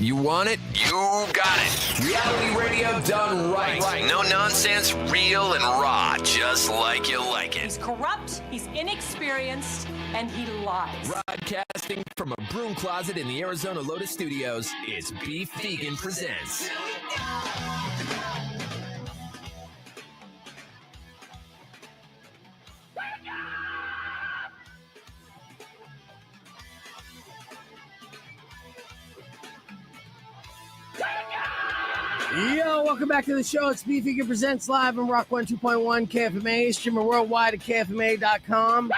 You want it? You got it. Reality radio done right. No nonsense, real and raw, just like you like it. He's corrupt, he's inexperienced, and he lies. Broadcasting from a broom closet in the Arizona Lotus Studios, it's Beef Vegan Presents. Yo, welcome back to the show. It's Beefstory Presents live on Rock 102.1 KFMA, streaming worldwide at KFMA.com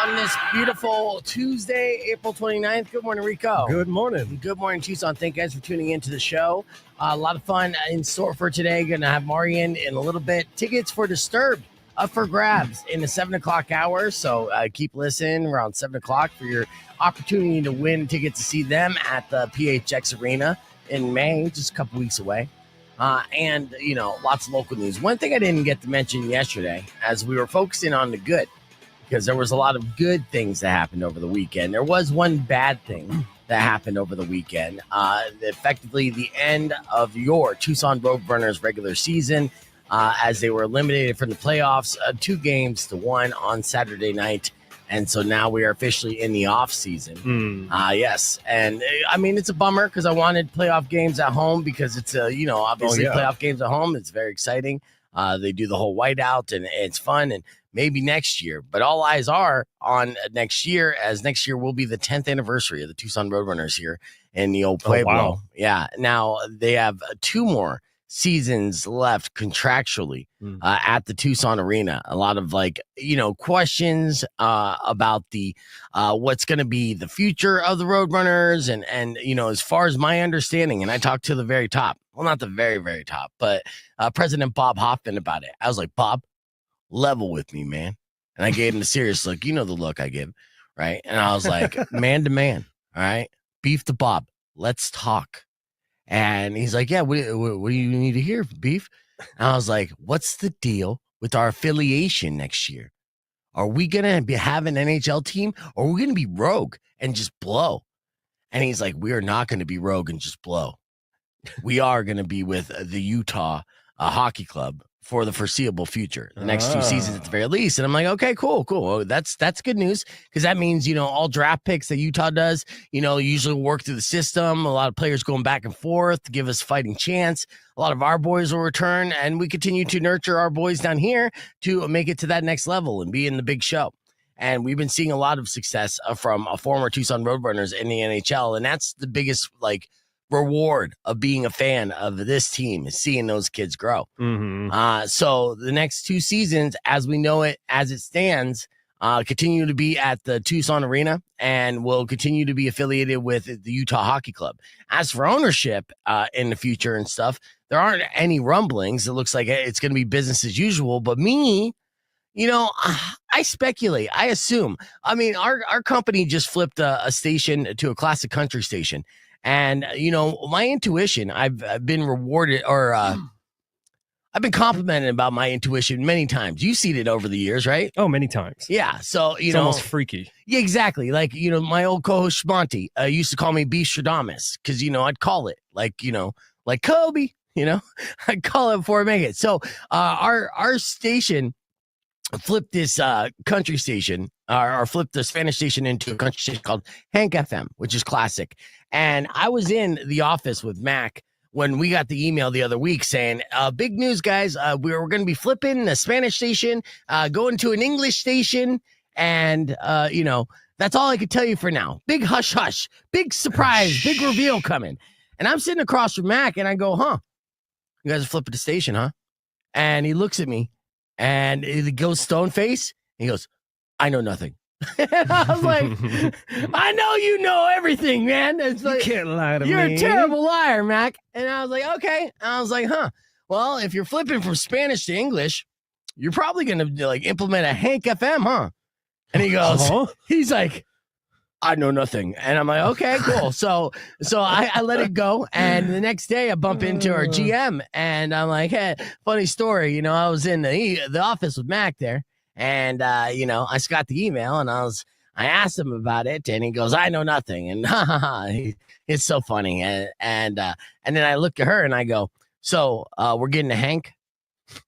on this beautiful Tuesday, April 29th. Good morning, Rico. Good morning. Good morning, Tucson. Thank you guys for tuning into the show. A lot of fun in store for today. Going to have Marian in a little bit. Tickets for Disturbed up for grabs in the 7 o'clock hour. So keep listening around 7 o'clock for your opportunity to win tickets to see them at the PHX Arena in May, just a couple weeks away. And, you know, lots of local news. One thing I didn't get to mention yesterday, as we were focusing on the good, because there was a lot of good things that happened over the weekend. There was one bad thing that happened over the weekend. Effectively, the end of your Tucson Roadrunners regular season, as they were eliminated from the playoffs, 2-1 on Saturday night. And so now we are officially in the off season. Yes. And I mean, it's a bummer because I wanted playoff games at home because it's obviously playoff games at home. It's very exciting. They do the whole whiteout and it's fun and maybe next year, but all eyes are on next year, as next year will be the 10th anniversary of the Tucson Roadrunners here in the Old Pueblo. Oh, wow. Yeah. Now they have 2 more seasons left contractually at the Tucson Arena. A lot of questions about the what's going to be the future of the Roadrunners, and as far as my understanding, and I talked to the very top, well, not the very, very top, but President Bob Hoffman about it. I was like, Bob, level with me, man. And I gave him the serious look. You know the look I give, right? And I was like, man to man, all right? Beef to Bob, let's talk. And he's like, yeah, what do you need to hear, Beef? And I was like, what's the deal with our affiliation next year? Are we going to have an NHL team, or are we going to be rogue and just blow? And he's like, we are not going to be rogue and just blow. We are going to be with the Utah Hockey Club for the foreseeable future, the next 2 seasons at the very least. And I'm like, okay, cool. Well, that's good news, because that means, all draft picks that Utah does, usually work through the system. A lot of players going back and forth to give us a fighting chance. A lot of our boys will return, and we continue to nurture our boys down here to make it to that next level and be in the big show. And we've been seeing a lot of success from a former Tucson Roadrunners in the NHL. And that's the biggest, reward of being a fan of this team, is seeing those kids grow. So the next 2 seasons, as we know it, as it stands, continue to be at the Tucson Arena, and will continue to be affiliated with the Utah Hockey Club. As for ownership in the future and stuff, there aren't any rumblings. It looks like it's going to be business as usual. But me, I speculate, I assume. I mean, our company just flipped a station to a classic country station. And, my intuition, I've been rewarded, or I've been complimented about my intuition many times. You've seen it over the years, right? Oh, many times. Yeah. So, it's almost freaky. Yeah, exactly. Like, my old co-host Monty used to call me Beefstradamus, because, I'd call it like Kobe, I'd call it before I make it. So our station flipped this country station, or flipped the Spanish station into a country station called Hank FM, which is classic. And I was in the office with Mac when we got the email the other week saying, big news, guys. We're going to be flipping the Spanish station, going to an English station. And, that's all I could tell you for now. Big hush, hush, big surprise, big reveal coming. And I'm sitting across from Mac, and I go, you guys are flipping the station, huh? And he looks at me, and he goes stone face. He goes, I know nothing. I was like, I know you know everything, man. It's like, you can't lie to me. You're a terrible liar, Mac. And I was like, okay. And I was like, well, if you're flipping from Spanish to English, you're probably going to implement a Hank FM, huh? And he goes, he's like, I know nothing. And I'm like, okay, cool. So I let it go. And the next day I bump into our GM, and I'm like, hey, funny story. I was in the office with Mac there. And, I just got the email, and I was I asked him about it, and he goes, "I know nothing." And it's so funny. And then I look at her and I go, "So we're getting to Hank?"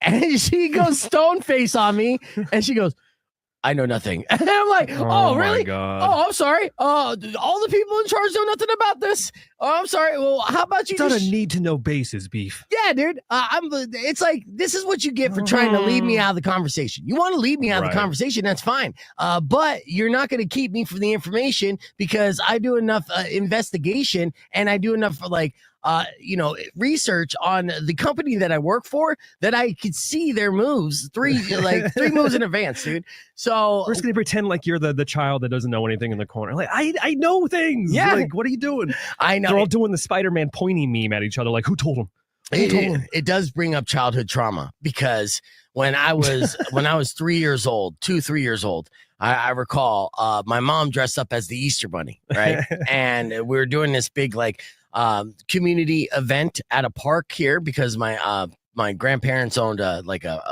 And she goes stone face on me, and she goes, "I know nothing." And I'm like, "Oh, really? Oh, I'm sorry. All the people in charge know nothing about this. Oh, I'm sorry. Well, how about you?" It's not a need to know basis, Beef. Yeah, dude. It's like, this is what you get for trying to leave me out of the conversation. You want to leave me out of the conversation, that's fine. But you're not going to keep me from the information because I do enough investigation and I do enough research on the company that I work for that I could see their moves three moves in advance, dude. So we're just gonna pretend like you're the child that doesn't know anything in the corner. Like, I know things. Yeah. Like, what are you doing? I know. They're all doing the Spider-Man pointy meme at each other. Like, who told him? It does bring up childhood trauma because when I was 3 years old, 3 years old, I recall my mom dressed up as the Easter Bunny, right? And we were doing this big community event at a park here because my grandparents owned a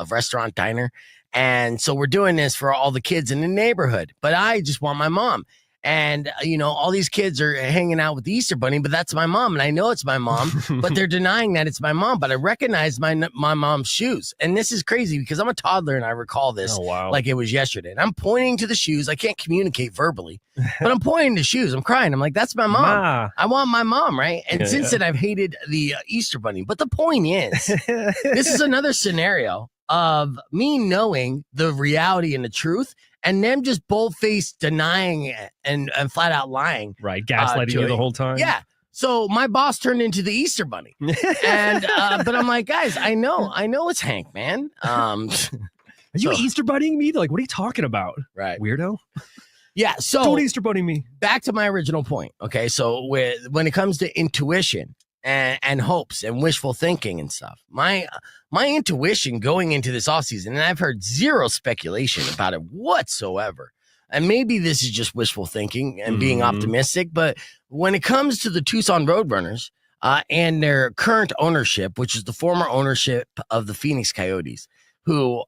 restaurant diner. And so we're doing this for all the kids in the neighborhood, but I just want my mom. And, all these kids are hanging out with the Easter Bunny, but that's my mom. And I know it's my mom, but they're denying that it's my mom. But I recognize my mom's shoes. And this is crazy because I'm a toddler and I recall this like it was yesterday. And I'm pointing to the shoes. I can't communicate verbally, but I'm pointing to shoes. I'm crying. I'm like, that's my mom. Ma. I want my mom, right? And since then, I've hated the Easter Bunny. But the point is, this is another scenario of me knowing the reality and the truth and them just bold-faced denying it and flat out lying. Right, gaslighting you the whole time. Yeah. So my boss turned into the Easter Bunny. And but I'm like, guys, I know it's Hank, man. Are you Easter Bunnying me? They're like, what are you talking about? Right. Weirdo. Yeah, so don't Easter Bunny me. Back to my original point. Okay, so when it comes to intuition and hopes and wishful thinking and stuff, my intuition going into this offseason, and I've heard zero speculation about it whatsoever. And maybe this is just wishful thinking and being optimistic, but when it comes to the Tucson Roadrunners and their current ownership, which is the former ownership of the Phoenix Coyotes, who,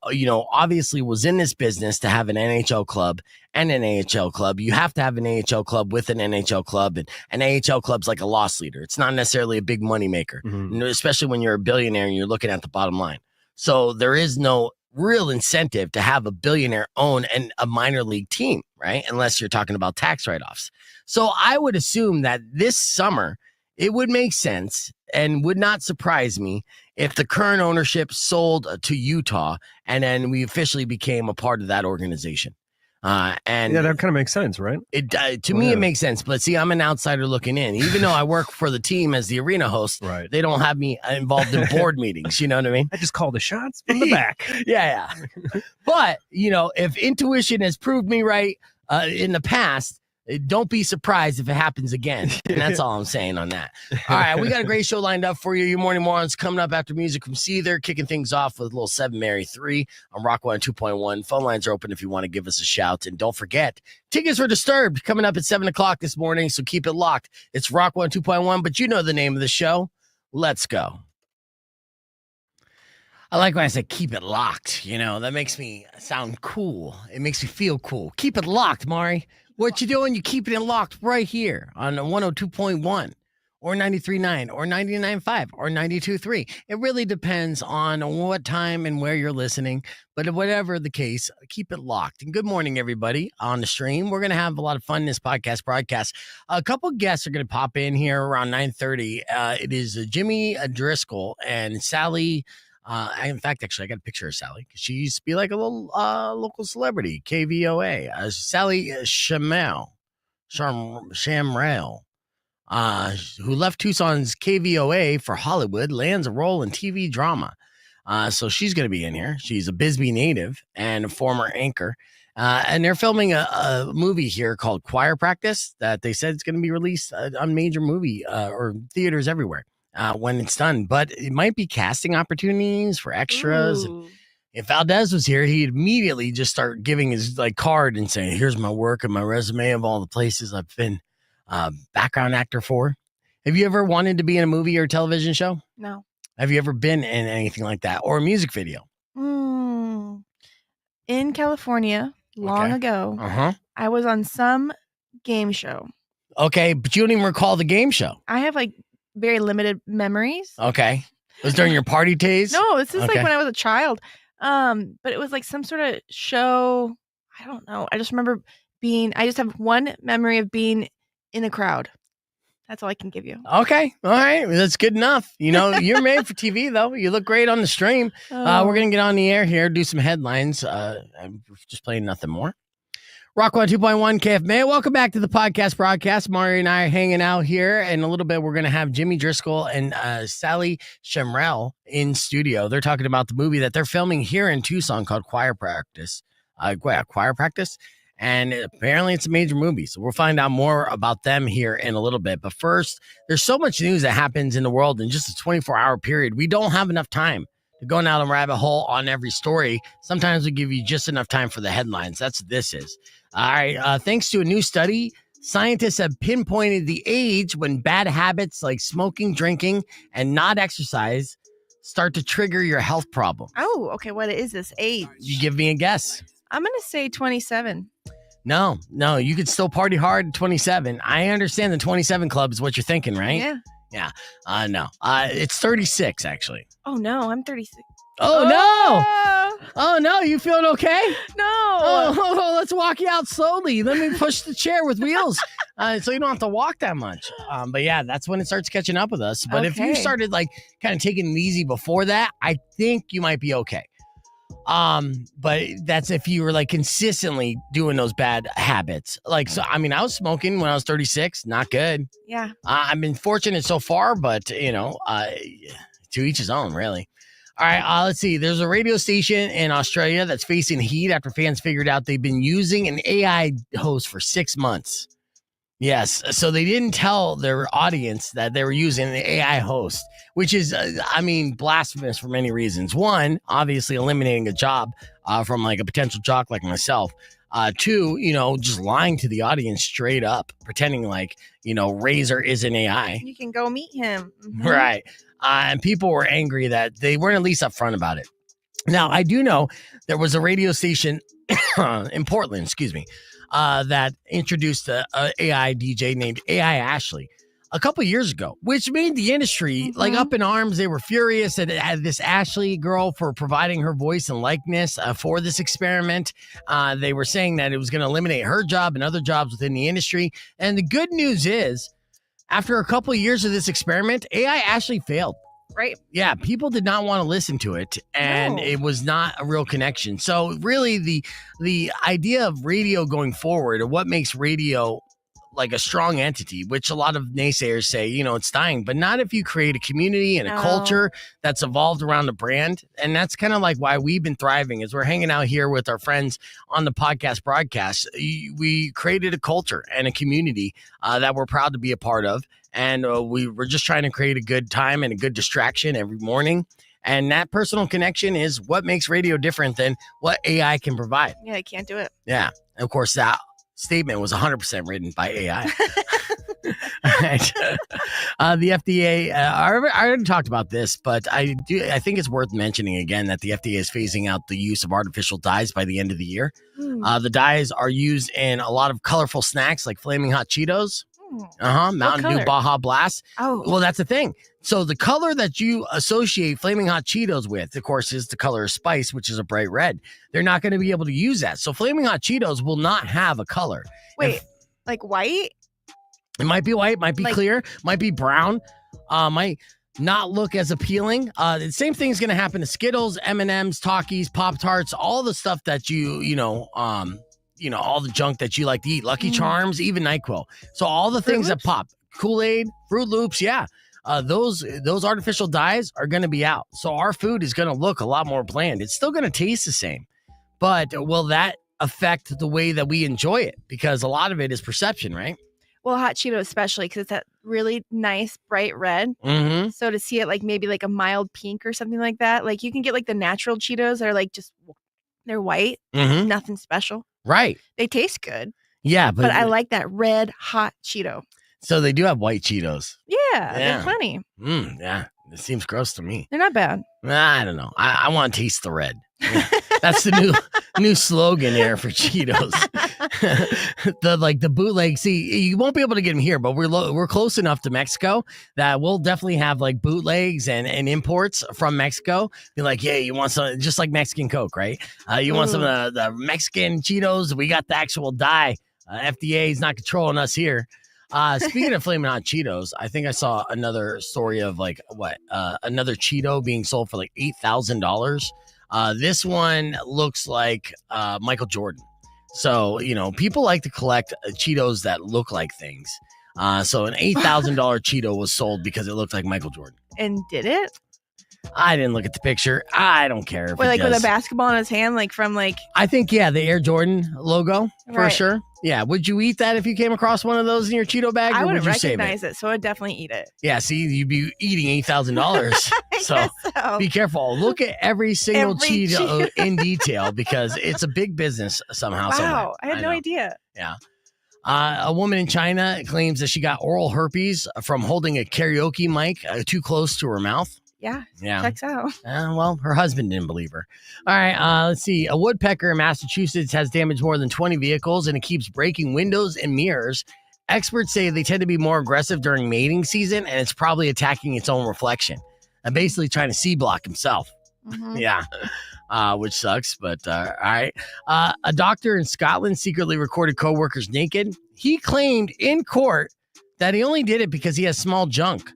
obviously was in this business to have an NHL club and an AHL club. You have to have an AHL club with an NHL club, and an AHL club's like a loss leader. It's not necessarily a big money maker, especially when you're a billionaire and you're looking at the bottom line. So there is no real incentive to have a billionaire own a minor league team, right? Unless you're talking about tax write-offs. So I would assume that this summer, it would make sense and would not surprise me if the current ownership sold to Utah and then we officially became a part of that organization. And yeah, that kind of makes sense, right? To me, it makes sense. But see, I'm an outsider looking in. Even though I work for the team as the arena host, they don't have me involved in board meetings. You know what I mean? I just call the shots from the back. Yeah. But, if intuition has proved me right in the past, don't be surprised if it happens again. And that's all I'm saying on that. All right, we got a great show lined up for you. Your Morning Morons coming up after music from Seether, kicking things off with a little 7 Mary 3 on Rock 102.1. Phone lines are open if you want to give us a shout. And don't forget, tickets for Disturbed coming up at 7 o'clock this morning, so keep it locked. It's Rock 102.1, but you know the name of the show. Let's go. I like when I say keep it locked. That makes me sound cool. It makes me feel cool. Keep it locked, Mari. What you doing? You keeping it locked right here on 102.1 or 93.9 or 99.5 or 92.3. It really depends on what time and where you're listening. But whatever the case, keep it locked. And good morning, everybody on the stream. We're going to have a lot of fun in this broadcast. A couple guests are going to pop in here around 9:30. It is Jimmy Driscoll and Sally. In fact, actually, I got a picture of Sally because she used to be like a little local celebrity, KVOA. Sally Shamrell, who left Tucson's KVOA for Hollywood, lands a role in TV drama. So she's going to be in here. She's a Bisbee native and a former anchor. And they're filming a movie here called Choir Practice that they said is going to be released on major movie or theaters everywhere. When it's done, but it might be casting opportunities for extras. And if Valdez was here, he'd immediately just start giving his card and saying, "Here's my work and my resume of all the places I've been background actor for." Have you ever wanted to be in a movie or television show? No. Have you ever been in anything like that or a music video? In California, long ago. I was on some game show. Okay, but you don't even recall the game show. I have like very limited memories. Okay. It was during your party days? No, this is Okay. like when I was a child. But it was like some sort of show. I don't know. I just remember I just have one memory of being in a crowd. That's all I can give you. Okay. All right. That's good enough. You know, you're made for TV, though. You look great on the stream. We're going to get on the air here, do some headlines. I'm just playing nothing more. Rock 102.1 KFMA. Welcome back to the podcast broadcast. Mario and I are hanging out here. In a little bit, we're going to have Jimmy Driscoll and Sally Shemrell in studio. They're talking about the movie that they're filming here in Tucson called Choir Practice. Choir Practice. And apparently it's a major movie. So we'll find out more about them here in a little bit. But first, there's so much news that happens in the world in just a 24-hour period. We don't have enough time to go down a rabbit hole on every story. Sometimes we give you just enough time for the headlines. That's what this is. All right. Thanks to a new study, scientists have pinpointed the age when bad habits like smoking, drinking, and not exercise start to trigger your health problem. Oh, okay. What is this age? You give me a guess. I'm going to say 27. No, you could still party hard at 27. I understand the 27 club is what you're thinking, right? Yeah. No. It's 36, actually. Oh, no. I'm 36. Oh, no. You feeling okay? No. Oh, let's walk you out slowly. Let me push the chair with wheels so you don't have to walk that much. But yeah, that's when it starts catching up with us. But if you Okay. started like kind of taking it easy before that, I think you might be okay. But that's if you were like consistently doing those bad habits. Like, so, I mean, I was smoking when I was 36. Not good. Yeah. I've been fortunate so far, but you know, to each his own, really. All right, let's see. There's a radio station in Australia that's facing heat after fans figured out they've been using an AI host for 6 months. Yes, so they didn't tell their audience that they were using an AI host, which is, blasphemous for many reasons. One, obviously eliminating a job from like a potential jock like myself. Two, just lying to the audience straight up, pretending like, Razor is an AI. You can go meet him. Mhm. Right. And people were angry that they weren't at least upfront about it. Now, I do know there was a radio station in Portland, that introduced a AI DJ named AI Ashley a couple years ago, which made the industry like up in arms. They were furious at this Ashley girl for providing her voice and likeness for this experiment. They were saying that it was going to eliminate her job and other jobs within the industry. And the good news is, after a couple of years of this experiment, AI Ashley failed. Right. Yeah, people did not want to listen to it, and it was not a real connection. So really the idea of radio going forward, or what makes radio like a strong entity, which a lot of naysayers say, it's dying, but not if you create a community and a culture that's evolved around the brand. And that's kind of like why we've been thriving, is we're hanging out here with our friends on the podcast broadcast. We created a culture and a community that we're proud to be a part of. And we were just trying to create a good time and a good distraction every morning. And that personal connection is what makes radio different than what AI can provide. Yeah, I can't do it. Yeah. And of course, that statement was 100% written by AI. Right. The FDA, I already talked about this, but I think it's worth mentioning again that the FDA is phasing out the use of artificial dyes by the end of the year. The dyes are used in a lot of colorful snacks like Flaming Hot Cheetos. Mountain Dew Baja Blast. Oh, well, that's the thing. So the color that you associate Flaming Hot Cheetos with, of course, is the color of spice, which is a bright red. They're not going to be able to use that. So Flaming Hot Cheetos will not have a color. Wait, like white? It might be white, might be clear, might be brown, might not look as appealing. The same thing is going to happen to Skittles, M&Ms, Takis, Pop-Tarts, all the stuff that all the junk that you like to eat, Lucky Charms, even NyQuil. So all the things that pop, Kool-Aid, Fruit Loops, those artificial dyes are going to be out. So our food is going to look a lot more bland. It's still going to taste the same, but will that affect the way that we enjoy it? Because a lot of it is perception, right? Well, hot Cheeto especially, because it's that really nice bright red. Mm-hmm. So to see it like maybe like a mild pink or something like that, like you can get like the natural Cheetos that are like they're white, nothing special. Right. They taste good. Yeah, but I like that red hot Cheeto. So they do have white Cheetos. Yeah. They're funny. Yeah, it seems gross to me. They're not bad. I don't know. I want to taste the red. That's the new slogan there for Cheetos. the bootleg. See, you won't be able to get them here, but we're close enough to Mexico that we'll definitely have like bootlegs and imports from Mexico. Be like, yeah, you want some, just like Mexican Coke, right? You want some of the Mexican Cheetos? We got the actual dye. FDA is not controlling us here. Speaking of Flamin' Hot Cheetos, I think I saw another story of like another Cheeto being sold for like $8,000. This one looks like Michael Jordan. So, people like to collect Cheetos that look like things. So an $8,000 Cheeto was sold because it looked like Michael Jordan. And did it? I didn't look at the picture. I don't care if Or like it with does. a basketball in his hand, like from like. I think, the Air Jordan logo for Right. sure. Yeah. Would you eat that if you came across one of those in your Cheeto bag? I or wouldn't would you save recognize it, so I'd definitely eat it. Yeah. See, you'd be eating $8,000. So guess so. be careful. Look at every single Every Cheeto in detail because it's a big business somehow. somewhere. Wow, I had no know. idea. Yeah. A woman in China claims that she got oral herpes from holding a karaoke mic too close to her mouth. Yeah, Yeah. checks out. Well, her husband didn't believe her. All right. Let's see. A woodpecker in Massachusetts has damaged more than 20 vehicles and it keeps breaking windows and mirrors. Experts say they tend to be more aggressive during mating season and it's probably attacking its own reflection and basically trying to C-block himself. Mhm. Yeah. Which sucks, but all right. A doctor in Scotland secretly recorded coworkers naked. He claimed in court that he only did it because he has small junk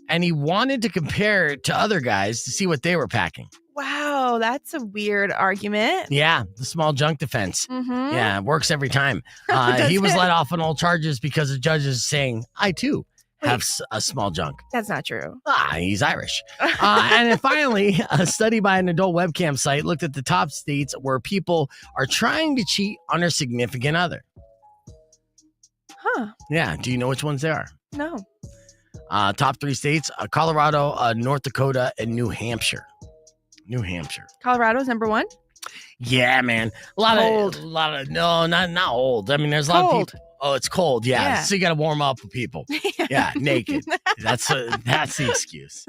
and he wanted to compare it to other guys to see what they were packing. Wow, that's a weird argument. Yeah, the small junk defense. Mm-hmm. Yeah, it works every time. Does He was it? let off on all charges because the judge is saying, I too have a small junk. That's not true. He's Irish. And then finally, a study by an adult webcam site looked at the top states where people are trying to cheat on their significant other. Huh. Yeah. Do you know which ones they are? No. Top 3 states, Colorado, North Dakota, and New Hampshire. New Hampshire. Colorado's number 1? Yeah, man. Cold. No, not old. I mean, there's a lot of Cold. people. Oh, it's cold. Yeah. Yeah. So you got to warm up with people. Yeah, naked. That's the excuse.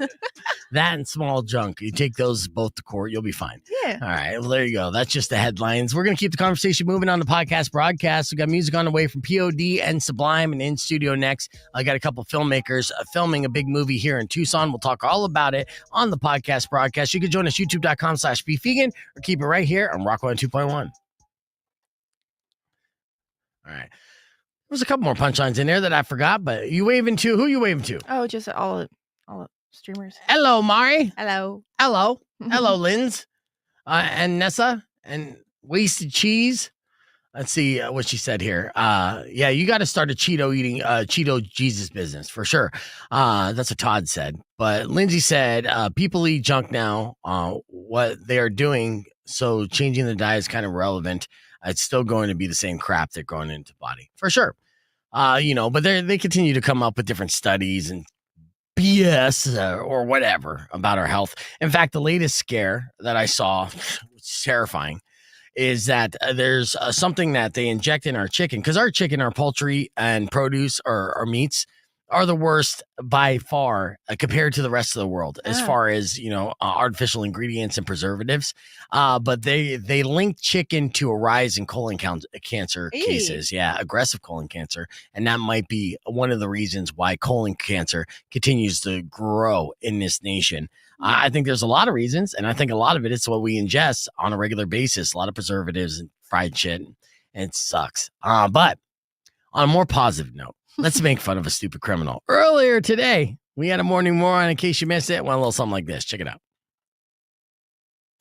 That and small junk. You take those both to court, you'll be fine. Yeah. All right. Well, there you go. That's just the headlines. We're going to keep the conversation moving on the podcast broadcast. We got music on the way from POD and Sublime, and in studio next, I got a couple filmmakers filming a big movie here in Tucson. We'll talk all about it on the podcast broadcast. You can join us youtube.com/beefvegan or keep it right here on Rock 102.1. All right. There's a couple more punchlines in there that I forgot, but you waving to? Who you waving to? Oh, just all the streamers. Hello, Mari. Hello. Hello. Hello, Linz. And Nessa and Wasted Cheese. Let's see what she said here. Yeah, you got to start a Cheeto Jesus business for sure. That's what Todd said. But Lindsay said, people eat junk now. What they are doing, so changing the diet is kind of relevant. It's still going to be the same crap they're going into the body for sure. But they continue to come up with different studies and BS or whatever about our health. In fact, the latest scare that I saw, which is terrifying, is that there's something that they inject in our chicken because our chicken, our poultry and produce or our meats are the worst by far compared to the rest of the world as far as, artificial ingredients and preservatives. But they link chicken to a rise in colon cancer cases. Yeah, aggressive colon cancer. And that might be one of the reasons why colon cancer continues to grow in this nation. I think there's a lot of reasons, and I think a lot of it is what we ingest on a regular basis, a lot of preservatives and fried shit, and it sucks. But on a more positive note, let's make fun of a stupid criminal. Earlier today, we had a morning moron. In case you missed it, went a little something like this. Check it out.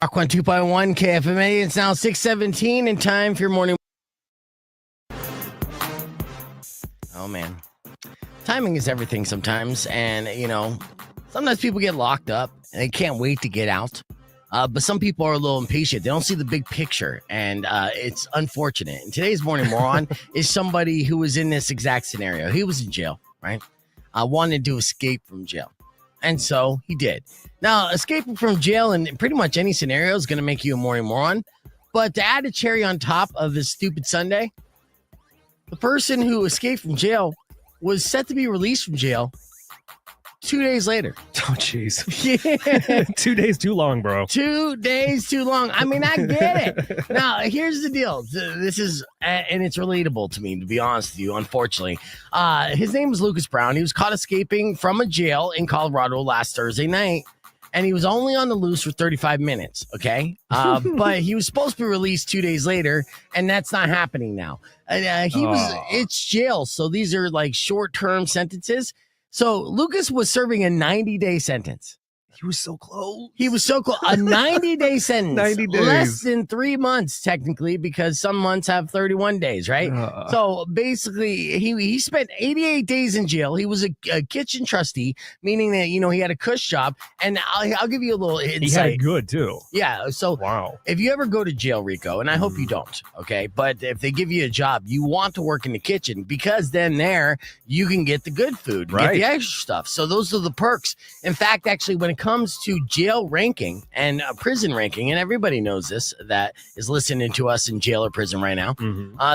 Rock 102.1 KFMA. It's now 6:17 and time for your morning. Oh, man. Timing is everything sometimes. And, sometimes people get locked up and they can't wait to get out. But some people are a little impatient. They don't see the big picture, and it's unfortunate. And today's morning moron is somebody who was in this exact scenario. He was in jail, right? Wanted to escape from jail. And so he did. Now, escaping from jail in pretty much any scenario is going to make you a morning moron. But to add a cherry on top of this stupid Sunday, the person who escaped from jail was set to be released from jail 2 days later. Oh, jeez. Yeah. 2 days too long, bro. 2 days too long. I mean, I get it. Now, here's the deal. This is, and it's relatable to me, to be honest with you, unfortunately. His name was Lucas Brown. He was caught escaping from a jail in Colorado last Thursday night, and he was only on the loose for 35 minutes, okay? But he was supposed to be released 2 days later, and that's not happening now. It's jail, so these are like short-term sentences. So Lucas was serving a 90-day sentence. He was so close. He was so close. A 90-day sentence. 90 days. Less than 3 months, technically, because some months have 31 days, right? So basically, he spent 88 days in jail. He was a kitchen trustee, meaning that, you know, he had a cush job. And I'll give you a little insight. He had it good, too. Yeah. So wow. If you ever go to jail, Rico, and I hope you don't, okay? But if they give you a job, you want to work in the kitchen because then there you can get the good food, get the extra stuff. So those are the perks. In fact, actually, when it comes to jail ranking and prison ranking, and everybody knows this that is listening to us in jail or prison right now,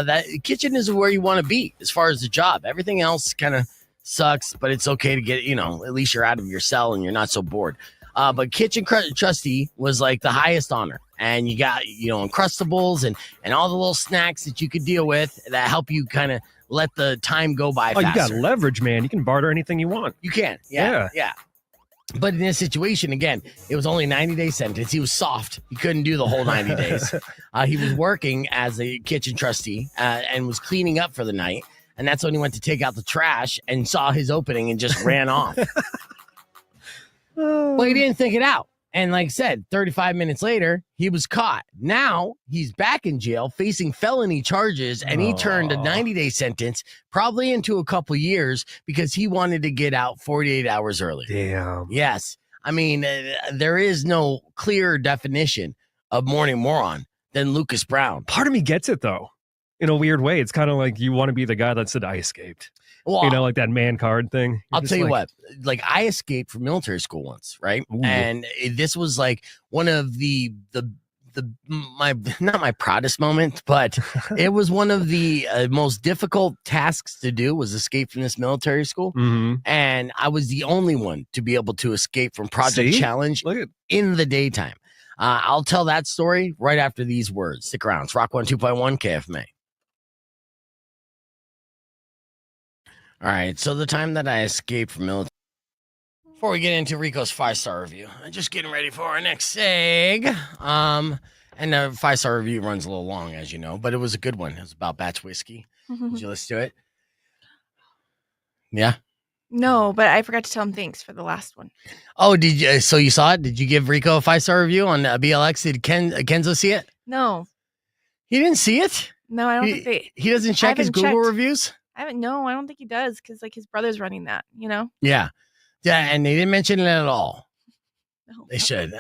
that kitchen is where you want to be as far as the job. Everything else kind of sucks, but it's okay to get, you know, at least you're out of your cell and you're not so bored. But kitchen trustee was like the highest honor. And you got, you know, Uncrustables and all the little snacks that you could deal with that help you kind of let the time go by faster. You got leverage, man. You can barter anything you want. You can. Yeah. But in this situation, again, it was only a 90-day sentence. He was soft. He couldn't do the whole 90 days. He was working as a kitchen trustee and was cleaning up for the night. And that's when he went to take out the trash and saw his opening and just ran off. Well, he didn't think it out. And like I said, 35 minutes later, he was caught. Now he's back in jail facing felony charges, and he turned a 90-day sentence probably into a couple years because he wanted to get out 48 hours early. Damn. Yes. I mean, there is no clear definition of morning moron than Lucas Brown. Part of me gets it, though. In a weird way, it's kind of like you want to be the guy that said, I escaped. Well, you know, like that man card thing. I'll tell you what, like I escaped from military school once, right? Ooh. And this was like one of not my proudest moment, but it was one of the most difficult tasks to do was escape from this military school. And I was the only one to be able to escape from Project Challenge in the daytime. I'll tell that story right after these words. Stick around. It's Rock 102.1 KFMA. All right, so the time that I escaped from military. Before we get into Rico's 5-star review, I'm just getting ready for our next seg. And the 5-star review runs a little long, as you know, but it was a good one. It was about Batch whiskey. Did you listen to it? Yeah. No, but I forgot to tell him thanks for the last one. Oh, did you? So you saw it? Did you give Rico a 5-star review on BLX? Did Kenzo see it? No. He didn't see it? No, I don't think he doesn't check his Google reviews? I don't think he does because like his brother's running that, you know? Yeah. Yeah, and they didn't mention it at all. No. They should.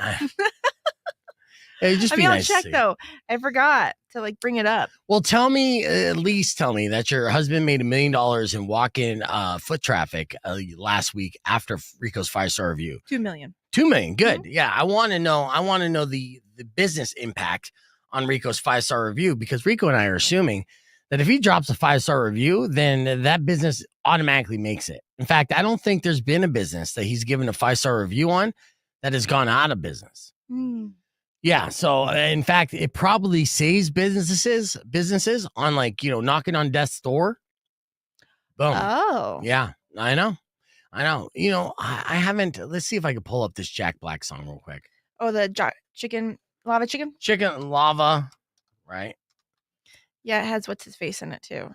Just be I'll nice check though. I forgot to like bring it up. Well, at least tell me that your husband made $1 million in walk-in foot traffic last week after Rico's 5-star review. 2 million. 2 million. Good. Yeah. I want to know the business impact on Rico's 5-star review because Rico and I are assuming that if he drops a 5-star review, then that business automatically makes it. In fact, I don't think there's been a business that he's given a 5-star review on that has gone out of business. Yeah. So in fact, it probably saves businesses on like, you know, knocking on death's door. Boom. Oh. Yeah, I know. You know, I haven't. Let's see if I can pull up this Jack Black song real quick. Oh, the lava chicken? Chicken lava, right? Yeah, it has what's his face in it too.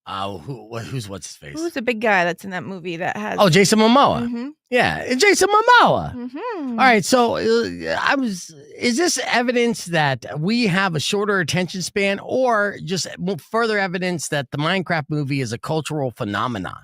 Who's what's his face? Who's the big guy that's in that movie that has? Oh, Jason Momoa. Yeah, it's Jason Momoa. All right, so is this evidence that we have a shorter attention span, or just further evidence that the Minecraft movie is a cultural phenomenon?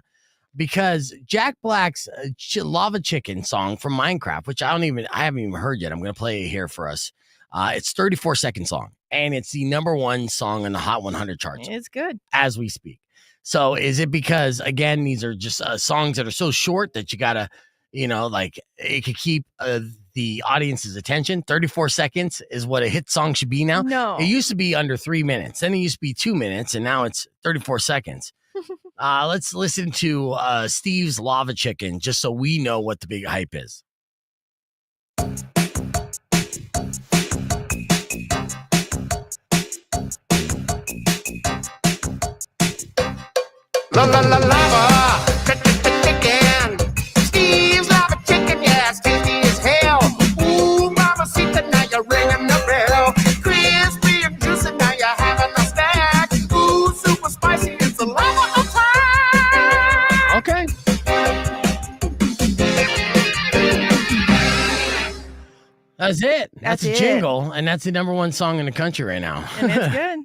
Because Jack Black's Lava Chicken song from Minecraft, which I haven't even heard yet. I'm going to play it here for us. It's 34-second song, and it's the #1 song on the Hot 100 charts. It's good as we speak. So is it because, again, these are just songs that are so short that you got to, you know, like it could keep the audience's attention? 34 seconds is what a hit song should be now. No. It used to be under 3 minutes. Then it used to be 2 minutes, and now it's 34 seconds. Let's listen to Steve's Lava Chicken just so we know what the big hype is. Lava chicken. Steve's lava chicken, yeah, it's tasty as hell. Ooh, mamacita, now you're ringing the bell. Crispy and juicy, now you're having a snack. Ooh, super spicy, it's the lava attack. Okay. That's it. That's a jingle, and that's the number one song in the country right now. And it's good.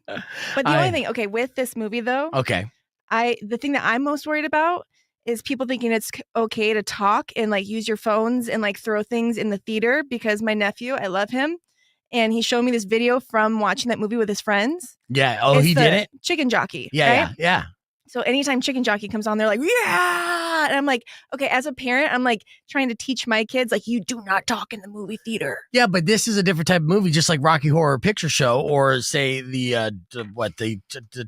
But the only thing, okay, with this movie though, okay, the thing that I'm most worried about is people thinking it's okay to talk and like use your phones and like throw things in the theater, because my nephew, I love him, and he showed me this video from watching that movie with his friends. Yeah. Oh, he did it? Chicken Jockey. Yeah, right? yeah. So anytime Chicken Jockey comes on, they're like, yeah. And I'm like, okay, as a parent, I'm like trying to teach my kids, like, you do not talk in the movie theater. Yeah, but this is a different type of movie, just like Rocky Horror Picture Show, or say the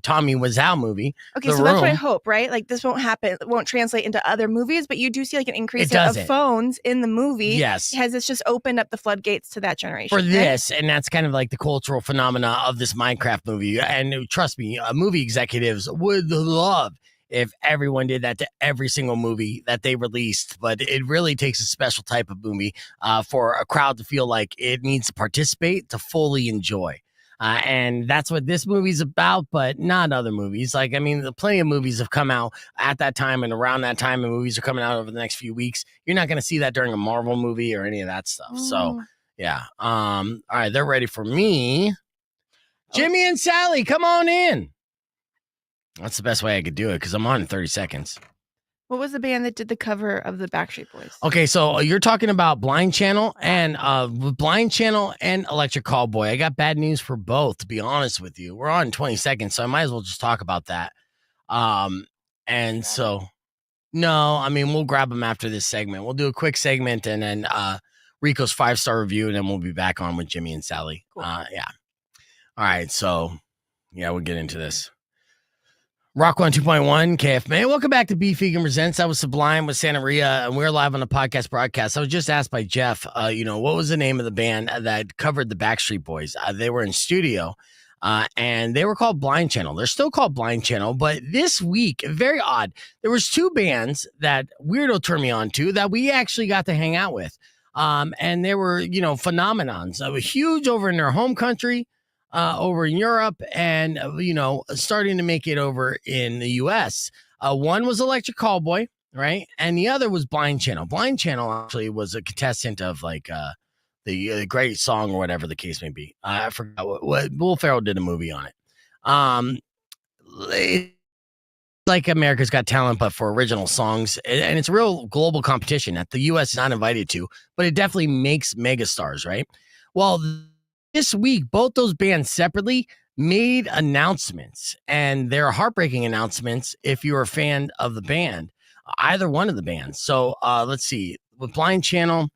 Tommy Wiseau movie. Okay, so that's what I hope, right? Like this won't happen, it won't translate into other movies, but you do see like an increase of phones in the movie. Yes. Has this just opened up the floodgates to that generation? For this, and that's kind of like the cultural phenomena of this Minecraft movie. And trust me, movie executives would love if everyone did that to every single movie that they released. But it really takes a special type of movie for a crowd to feel like it needs to participate to fully enjoy. And that's what this movie's about, but not other movies. Like, I mean, plenty of movies have come out at that time and around that time, and movies are coming out over the next few weeks. You're not going to see that during a Marvel movie or any of that stuff. So, yeah. All right, they're ready for me. Jimmy and Sally, come on in. That's the best way I could do it because I'm on in 30 seconds. What was the band that did the cover of the Backstreet Boys? Okay, so you're talking about Blind Channel and Electric Callboy. I got bad news for both, to be honest with you. We're on 20 seconds, so I might as well just talk about that. And so, no, I mean, we'll grab them after this segment. We'll do a quick segment and then Rico's 5-star review, and then we'll be back on with Jimmy and Sally. Cool. Yeah. All right, so, yeah, we'll get into this. Rock 102.1 KFMA. Welcome back to Beef Vegan Presents. That was Sublime with Santa Maria, and we're live on the podcast broadcast. I was just asked by Jeff, what was the name of the band that covered the Backstreet Boys? They were in studio, and they were called Blind Channel. They're still called Blind Channel, but this week, very odd, there was 2 bands that Weirdo turned me on to that we actually got to hang out with, and they were, phenomenons. They were huge over in their home country. Over in Europe and, starting to make it over in the U.S. One was Electric Callboy, right? And the other was Blind Channel. Blind Channel actually was a contestant of like the Great Song or whatever the case may be. I forgot what Will Ferrell did a movie on it. Like America's Got Talent, but for original songs. And it's a real global competition that the U.S. is not invited to, but it definitely makes megastars, right? Well, this week, both those bands separately made announcements, and they're heartbreaking announcements if you're a fan of the band, either one of the bands. So let's see. With Blind Channel,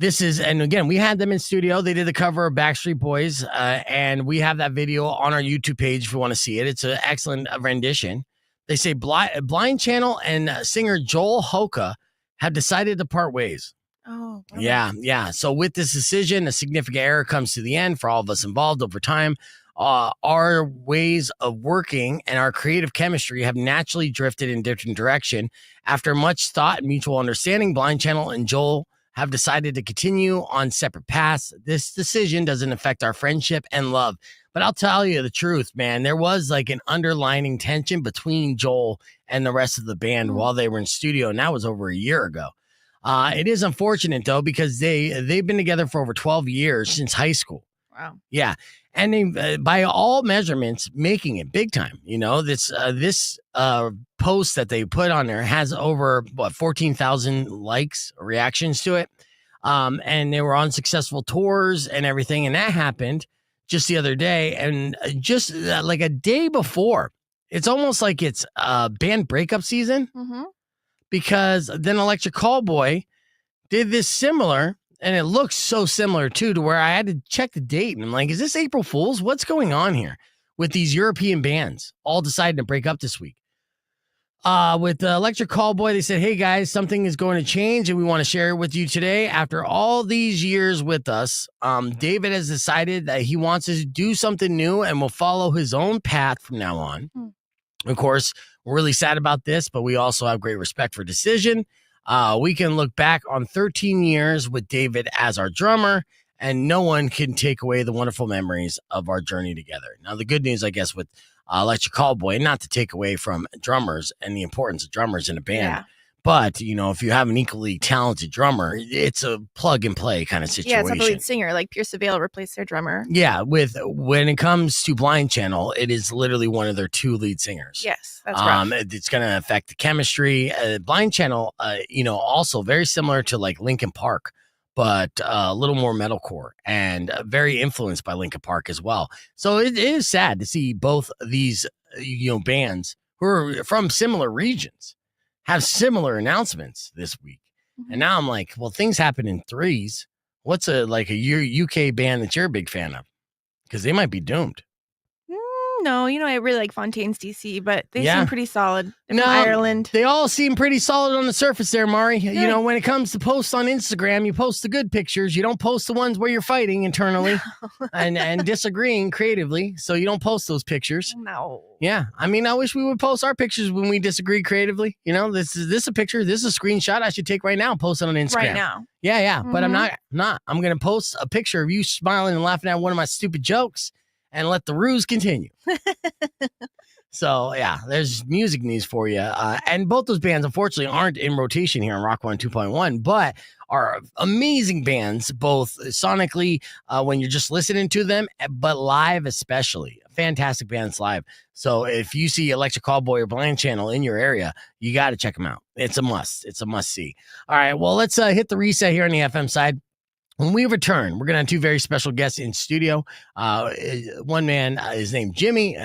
and again, we had them in studio. They did the cover of Backstreet Boys, and we have that video on our YouTube page if you want to see it. It's an excellent rendition. They say Blind Channel and singer Joel Hoka have decided to part ways. Oh, wow. Yeah. So with this decision, a significant error comes to the end for all of us involved over time. Our ways of working and our creative chemistry have naturally drifted in different direction. After much thought and mutual understanding, Blind Channel and Joel have decided to continue on separate paths. This decision doesn't affect our friendship and love. But I'll tell you the truth, man. There was like an underlining tension between Joel and the rest of the band while they were in studio, and that was over a year ago. It is unfortunate, though, because they've been together for over 12 years since high school. Wow. Yeah. And they, by all measurements, making it big time. This post that they put on there has over 14,000 likes, reactions to it. And they were on successful tours and everything. And that happened just the other day. And just like a day before, it's almost like it's band breakup season. Mm-hmm. Because then Electric Callboy did this similar, and it looks so similar, too, to where I had to check the date. And I'm like, is this April Fool's? What's going on here with these European bands all deciding to break up this week? With the Electric Callboy, they said, hey guys, something is going to change and we want to share it with you today. After all these years with us, David has decided that he wants to do something new and will follow his own path from now on. Of course, we're really sad about this, but we also have great respect for decision. We can look back on 13 years with David as our drummer, and no one can take away the wonderful memories of our journey together. Now, the good news, I guess, with Electric Callboy, not to take away from drummers and the importance of drummers in a band, but, you know, if you have an equally talented drummer, it's a plug and play kind of situation. Yeah, it's not the lead singer. Like Pierce Savale replaced their drummer. Yeah, when it comes to Blind Channel, it is literally one of their 2 lead singers. Yes, that's right. It's going to affect the chemistry. Blind Channel, you know, also very similar to like Linkin Park, but a little more metalcore and very influenced by Linkin Park as well. So it is sad to see both these, you know, bands who are from similar regions have similar announcements this week. And now I'm like, well, things happen in threes. What's a UK band that you're a big fan of? Because they might be doomed. No, you know, I really like Fontaine's DC, but they seem pretty solid. No, Ireland. They all seem pretty solid on the surface there, Mari. Good. You know, when it comes to posts on Instagram, you post the good pictures. You don't post the ones where you're fighting internally and disagreeing creatively. So you don't post those pictures. No. Yeah. I mean, I wish we would post our pictures when we disagree creatively. You know, this is a picture. This is a screenshot I should take right now and post it on Instagram. Right now. Yeah. But I'm not. I'm going to post a picture of you smiling and laughing at one of my stupid jokes and let the ruse continue. So, yeah, there's music news for you. And both those bands, unfortunately, aren't in rotation here on Rock 102.1, but are amazing bands, both sonically when you're just listening to them, but live especially. Fantastic bands live. So if you see Electric Callboy or Blind Channel in your area, you got to check them out. It's a must. It's a must see. All right, well, let's hit the reset here on the FM side. When we return, we're going to have 2 very special guests in studio. One man is named Jimmy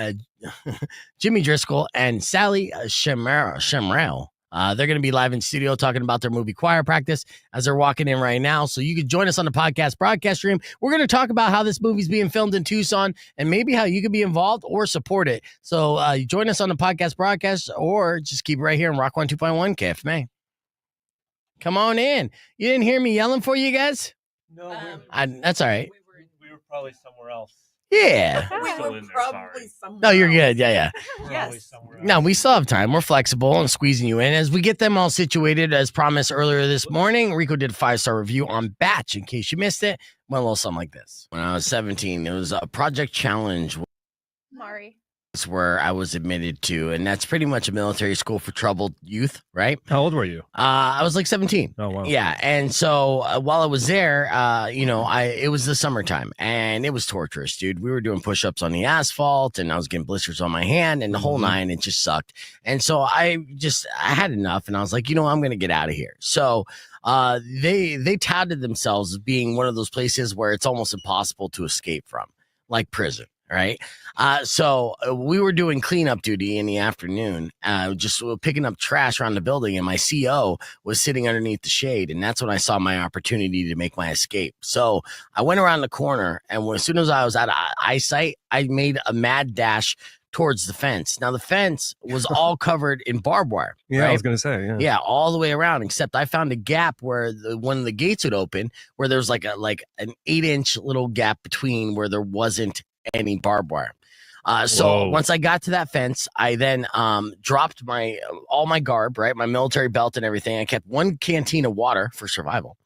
Driscoll, and Sally Shamrell. They're going to be live in studio talking about their movie Choir Practice as they're walking in right now. So you can join us on the podcast broadcast stream. We're going to talk about how this movie's being filmed in Tucson and maybe how you can be involved or support it. So join us on the podcast broadcast or just keep it right here in Rock 102.1 KFMA. Come on in. You didn't hear me yelling for you guys? No, that's all right. We were probably somewhere else. Yeah. We were probably somewhere. No, you're good. Yeah. Yes. No, we still have time. We're flexible and squeezing you in as we get them all situated. As promised earlier this morning, Rico did a 5-star review on Batch. In case you missed it, went a little something like this. When I was 17, it was a project challenge. Mari. Where I was admitted to, and that's pretty much a military school for troubled youth, right? How old were you? I was like 17. Oh, wow. Yeah, and so while I was there, you know, it was the summertime, and it was torturous, dude. We were doing push-ups on the asphalt, and I was getting blisters on my hand, and the whole nine. It just sucked, and so I had enough, and I was like, you know, I'm gonna get out of here. So they touted themselves as being one of those places where it's almost impossible to escape from, like prison. Right. So we were doing cleanup duty in the afternoon, just picking up trash around the building. And my CO was sitting underneath the shade. And that's when I saw my opportunity to make my escape. So I went around the corner. And as soon as I was out of eyesight, I made a mad dash towards the fence. Now, the fence was all covered in barbed wire. Yeah, right? I was going to say. Yeah, all the way around, except I found a gap where one of the gates would open, where there's like an 8-inch little gap between where there wasn't any barbed wire. So once I got to that fence, I then dropped all my garb, right? My military belt and everything. I kept 1 canteen of water for survival.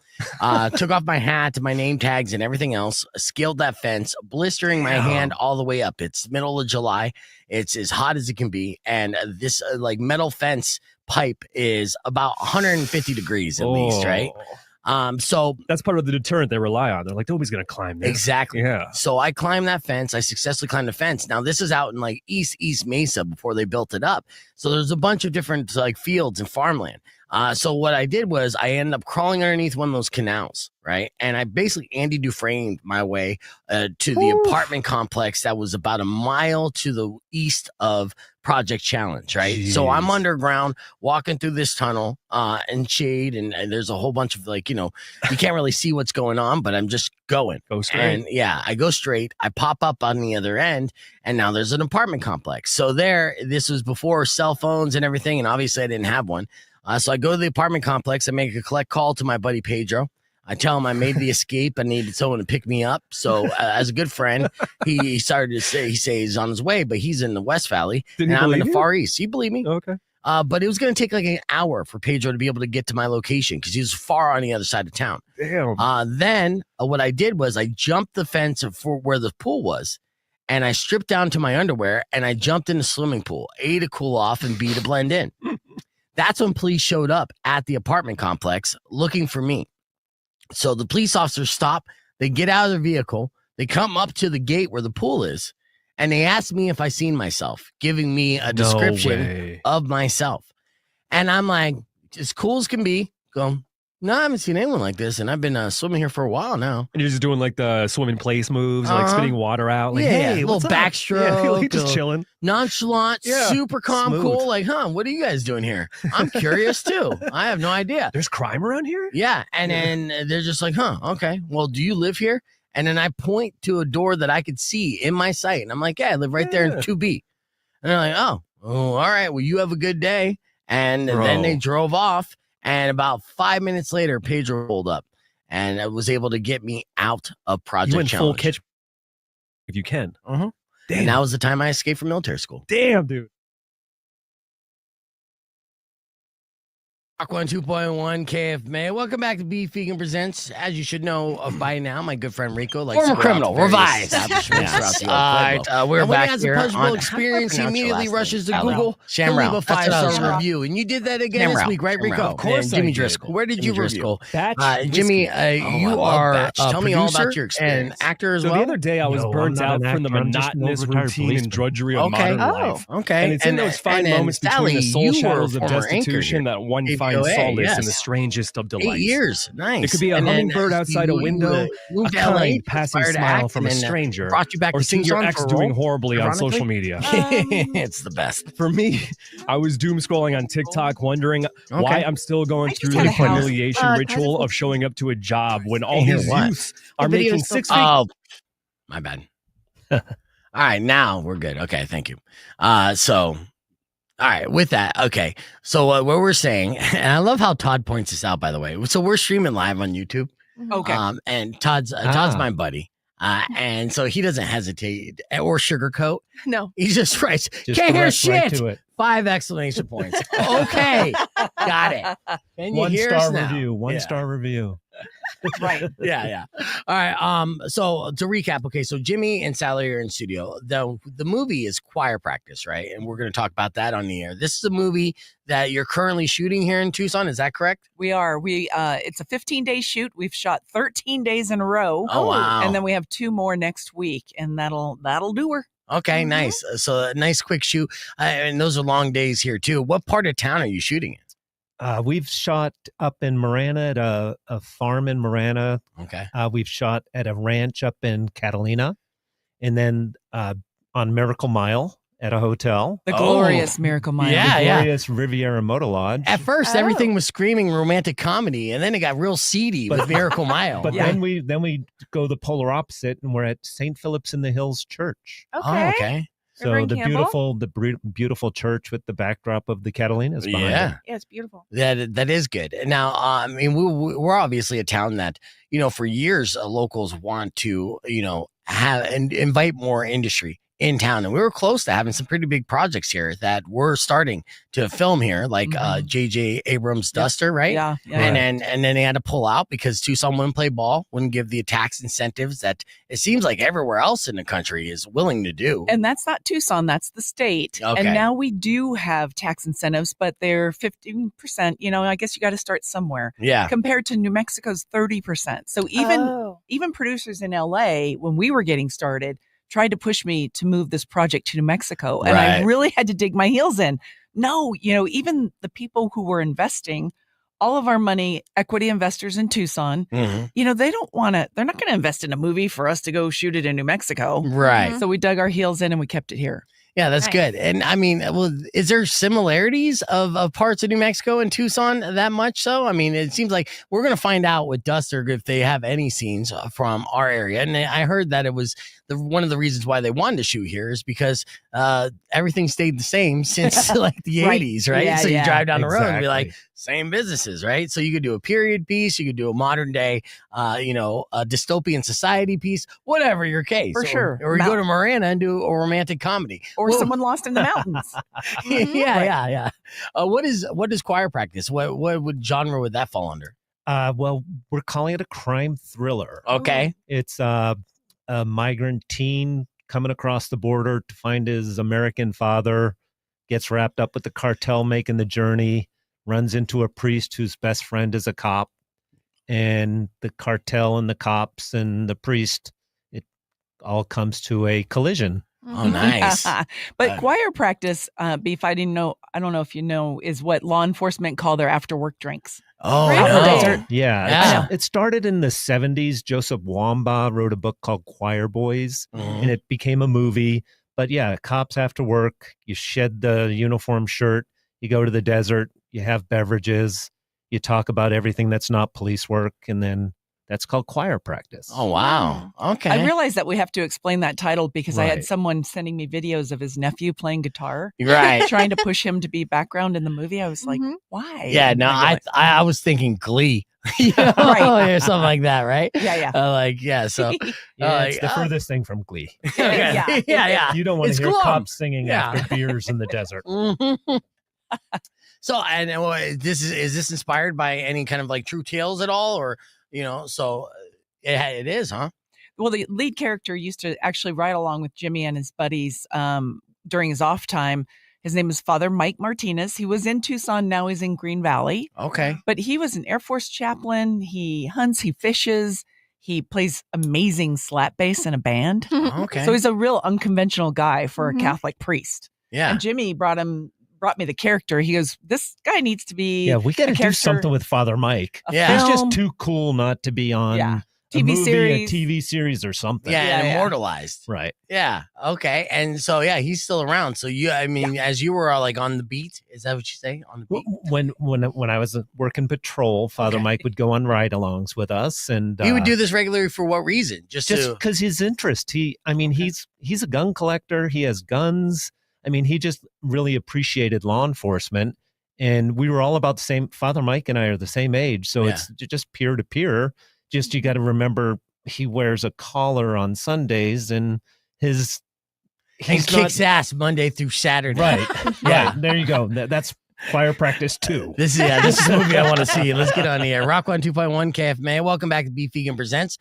Took off my hat, my name tags, and everything else. Scaled that fence, blistering my hand all the way up. It's middle of July. It's as hot as it can be, and this metal fence pipe is about 150 degrees at least, right? So that's part of the deterrent they rely on. They're like, nobody's going to climb this. Exactly. Yeah. So I climbed that fence. I successfully climbed the fence. Now this is out in East Mesa before they built it up. So there's a bunch of different fields and farmland. So what I did was I ended up crawling underneath one of those canals, right? And I basically Andy Dufresne my way to the apartment complex that was about a mile to the east of Project Challenge, right? Jeez. So I'm underground walking through this tunnel in shade, and there's a whole bunch of like, you can't really see what's going on, but I'm just going. Go straight. And yeah, I go straight. I pop up on the other end, and now there's an apartment complex. So this was before cell phones and everything, and obviously I didn't have one. So I go to the apartment complex. I make a collect call to my buddy Pedro. I tell him I made the escape. I needed someone to pick me up. So as a good friend, he started to say he's on his way, but he's in the West Valley, and I'm in the Far East. He believed me. Okay. But it was going to take like an hour for Pedro to be able to get to my location because he was far on the other side of town. Damn. Then what I did was I jumped the fence for where the pool was, and I stripped down to my underwear, and I jumped in the swimming pool, A, to cool off, and B, to blend in. That's when police showed up at the apartment complex looking for me. So the police officers stop, they get out of their vehicle, they come up to the gate where the pool is, and they asked me if I seen myself, giving me a description of myself. And I'm like, as cool as can be, go, no, I haven't seen anyone like this, and I've been swimming here for a while now. And you're just doing like the swim in place moves, like spitting water out. Like, yeah, hey, little backstroke. Yeah, just chilling. Nonchalant, super calm, Smooth. cool. Like, what are you guys doing here? I'm curious too. I have no idea. There's crime around here? Yeah. And then they're just like, okay. Well, do you live here? And then I point to a door that I could see in my sight. And I'm like, yeah, I live right there in 2B. And they're like, oh, all right. Well, you have a good day. And then they drove off. And about 5 minutes later, Pedro rolled up and was able to get me out of Project You went Challenge. full kitchen if you can. Damn. Damn. And that was the time I escaped from military school. Damn, dude. Rock 102.1 KFMA. Welcome back to Beef Vegan Presents. As you should know by now, my good friend Rico likes Former to go out criminal, to various revised. establishments throughout the Old All Pueblo. right, we're And when back he has here a pleasurable on- experience, he How do I pronounce your immediately last rushes to name? Google to Shamrock. leave a That's what I was 5-star wrong. review. And you did that again this Shamrock. week, right, Rico? Shamrock. Of course And Jimmy I did. Driscoll. Where did Jimmy you Driscoll. review? Batch Jimmy, whiskey. you I love are Batch. tell me all producer about your experience. and actor as So well. the other day I was No, burnt I'm out not from the an actor. I'm just an monotonous old retired routine policeman. and drudgery of Okay. modern life. Okay. And it's in those fine then moments Sally, between the soul you were shadows of former anchor destitution here. that one APOA, finds solace yes. in the strangest of 8 delights. years. Nice. It could be a And then hummingbird outside a you window, moved a to LA, kind passing aspired to smile act, from a and then stranger, brought you back or to seeing your Tucson ex for a doing role, horribly on ironically? social media. It's the best. For me, I was doom scrolling on TikTok, wondering why I'm still going I just through had the a house. humiliation ritual of showing up to a job when all hear these what? youths are The video making is so 6 figures. Oh, my bad. All right, now we're good. Okay, thank you. So, all right, with that, okay. So what we're saying, and I love how Todd points this out, by the way. So we're streaming live on YouTube. Okay. And Todd's my buddy. And so he doesn't hesitate or sugarcoat. No. He just writes, Just can't hear direct right shit. to it. 5 exclamation points. Okay, got it. Can you hear us 1-star now? review. Yeah. 1-star review. Right. Yeah. All right. So to recap, okay, so Jimmy and Sally are in studio. The movie is Choir Practice, right? And we're going to talk about that on the air. This is a movie that you're currently shooting here in Tucson. Is that correct? We are. It's a 15-day shoot. We've shot 13 days in a row. Oh, wow. And then we have 2 more next week, and that'll do her. Okay, nice. So a nice quick shoot. And those are long days here too. What part of town are you shooting in? We've shot up in Marana at a farm in Marana. Okay. We've shot at a ranch up in Catalina. And then on Miracle Mile at a hotel. The Oh. glorious Miracle Mile. Yeah. The glorious Riviera Motor Lodge. At first, Oh. everything was screaming romantic comedy, and then it got real seedy with Miracle Mile. But Yeah. then we go the polar opposite, and we're at St. Philip's in the Hills Church. Okay. Oh, okay. So Reverend the Campbell? beautiful church with the backdrop of the Catalinas behind Yeah. it. Yeah, it's beautiful. That is good. Now, I mean, we're obviously a town that, for years, locals want to, have and invite more industry in town. And we were close to having some pretty big projects here that we're starting to film here, like J.J. Abrams' Duster, right? Yeah. And then they had to pull out because Tucson wouldn't play ball, wouldn't give the tax incentives that it seems like everywhere else in the country is willing to do. And that's not Tucson, that's the state. Okay. And now we do have tax incentives, but they're 15%. I guess you got to start somewhere. Yeah. Compared to New Mexico's 30%. So even producers in LA, when we were getting started, tried to push me to move this project to New Mexico. And I Right. really had to dig my heels in. No, even the people who were investing all of our money, equity investors in Tucson, Mhm. they're not going to invest in a movie for us to go shoot it in New Mexico. Right. So we dug our heels in and we kept it here. Yeah, that's Nice. good. And I mean, well, is there similarities of parts of New Mexico and Tucson that much so? I mean, it seems like we're going to find out with Duster if they have any scenes from our area. And I heard that it was one of the reasons why they wanted to shoot here is because everything stayed the same since like the Right. 80s, right? Yeah, So you yeah. drive down the road and be like, Exactly. same businesses, right? So you could do a period piece, you could do a modern day, a dystopian society piece, whatever your case. For sure. Or you go to Marana and do a romantic comedy. Or Well, someone lost in the mountains. yeah. What is choir practice? What genre would that fall under? Well, we're calling it a crime thriller. Okay. It's a migrant teen coming across the border to find his American father, gets wrapped up with the cartel making the journey, runs into a priest whose best friend is a cop, and the cartel and the cops and the priest, it all comes to a collision. Oh, nice. But choir practice, Beef, I don't know if you know, is what law enforcement call their after work drinks. Oh, Really? no. Yeah. Yeah. It started in the 70s. Joseph Wamba wrote a book called Choir Boys, Mhm. and it became a movie. But yeah, cops after work, you shed the uniform shirt, you go to the desert, you have beverages, you talk about everything that's not police work, and then that's called choir practice. Oh, wow. Okay. I realize that we have to explain that title because I had Right. someone sending me videos of his nephew playing guitar, Right. trying to push him to be background in the movie. I was like, Mhm. why? Yeah, And no, I I was thinking Glee. Right. Or something like that, right? Yeah. So Yeah, it's like, the furthest thing from Glee. okay. Yeah. You don't want It's to hear glum. cops singing Yeah. after beers in the desert. Mhm. So, and is this inspired by any kind of like true tales at all, or it is, huh? Well, the lead character used to actually ride along with Jimmy and his buddies during his off time. His name is Father Mike Martinez. He was in Tucson. Now he's in Green Valley. Okay. But he was an Air Force chaplain. He hunts, he fishes, he plays amazing slap bass in a band. Okay. So he's a real unconventional guy for Mhm. a Catholic priest. yeah. And Jimmy brought me the character. He goes, this guy needs to be Yeah, we got to a do character, something with Father Mike. a Yeah. He's film. just too cool not to be on Yeah. a TV movie, series. a TV series or something. Yeah, and Yeah. immortalized. Right. Yeah. Okay. And so he's still around. So as you were like on the beat, is that what you say? On the beat? When I was working patrol, Father Okay. Mike would go on ride-alongs with us, and He would do this regularly for what reason? just to because his interest. He's a gun collector. He has guns. I mean, he just really appreciated law enforcement, and we were all about the same. Father Mike and I are the same age, so Yeah. it's just peer to peer. Just you got to remember, he wears a collar on Sundays, and and kicks ass Monday through Saturday. right. Yeah. Right. There you go. That's choir practice too. This is a movie I want to see. Let's get on the air. Rock 102.1 KFMA. Welcome back to Beef Vegan Presents.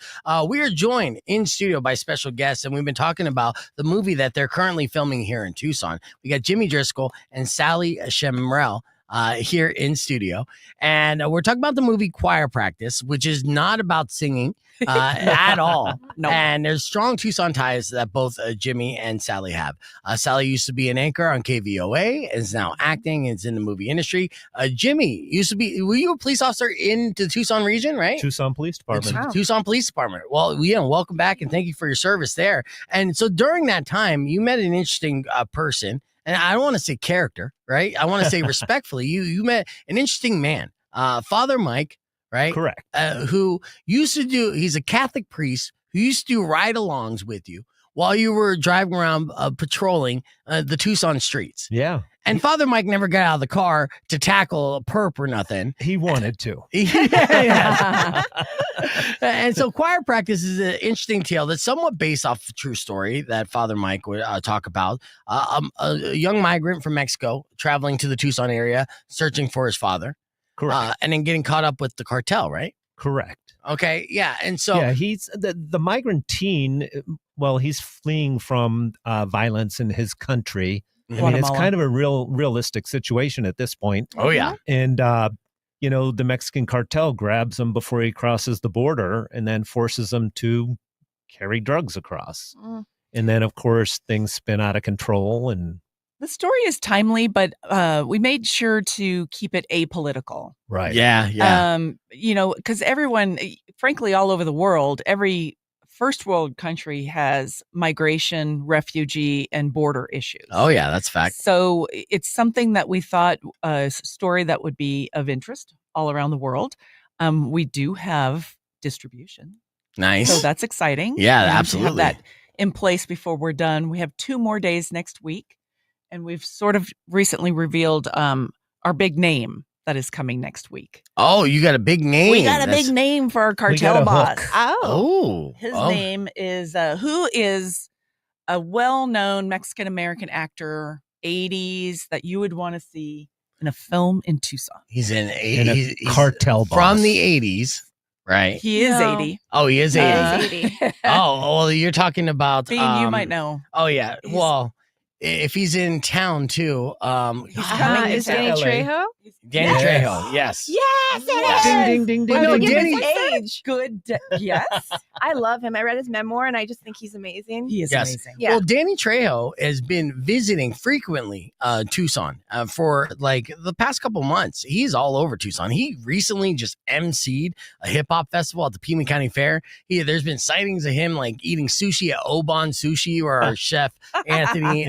We are joined in studio by special guests, and we've been talking about the movie that they're currently filming here in Tucson. We got Jimmy Driscoll and Sally Shemrell here in studio, and we're talking about the movie Choir Practice, which is not about singing at all. No. And there's strong Tucson ties that both Jimmy and Sally have. Sally used to be an anchor on KVOA, is now acting, is in the movie industry. Jimmy were you a police officer in the Tucson region, right? Tucson Police Department. Wow. Tucson Police Department. Well, welcome back and thank you for your service there. And so during that time, you met an interesting person, and I don't want to say character, right? I want to say respectfully, you met an interesting man, Father Mike, right? Correct. Who used to he's a Catholic priest who used to do ride-alongs with you while you were driving around patrolling the Tucson streets. Yeah. And Father Mike never got out of the car to tackle a perp or nothing. He wanted to. Yeah. And so choir practice is an interesting tale that's somewhat based off the true story that Father Mike would talk about. A young migrant from Mexico traveling to the Tucson area, searching for his father, Correct. and then getting caught up with the cartel, right? Correct. Okay, yeah. And so, yeah, he's the migrant teen. Well, he's fleeing from violence in his country. I mean, it's Guatemala. kind of a realistic situation at this point. oh, yeah. And, the Mexican cartel grabs him before he crosses the border and then forces him to carry drugs across. Mm. And then, of course, things spin out of control. And The story is timely, but we made sure to keep it apolitical. right. Yeah. Because everyone, frankly, all over the world, every first world country has migration, refugee, and border issues. Oh, yeah, that's a fact. So it's something that we thought a story that would be of interest all around the world. We do have distribution. Nice. So that's exciting. Yeah, We need to absolutely. have that in place before we're done. We have 2 more days next week, and we've sort of recently revealed our big name that is coming next week. Oh, you got a big name. We got a big name for our cartel a boss. hook. Oh. His name is who is a well-known Mexican-American actor, 80s, that you would want to see in a film in Tucson. He's in And a he's cartel boss. from the 80s, right? He is No. 80. Oh, he is 80. Yeah, he's 80. Oh, well, you're talking about Bean, you might know. Oh, yeah. He's- Well, if he's in town too, He's ah, coming Is to Danny LA. Trejo? Danny Yes. Trejo. Yes. Yes, it Yes. is. Ding, ding, ding, I ding, forget ding, Danny- his What's age. Good. Yes. I love him. I read his memoir, and I just think he's amazing. He is Yes. amazing. Yeah. Well, Danny Trejo has been visiting frequently Tucson for like the past couple months. He's all over Tucson. He recently just emceed a hip hop festival at the Pima County Fair. There's been sightings of him like eating sushi at Oban Sushi, where our chef Anthony,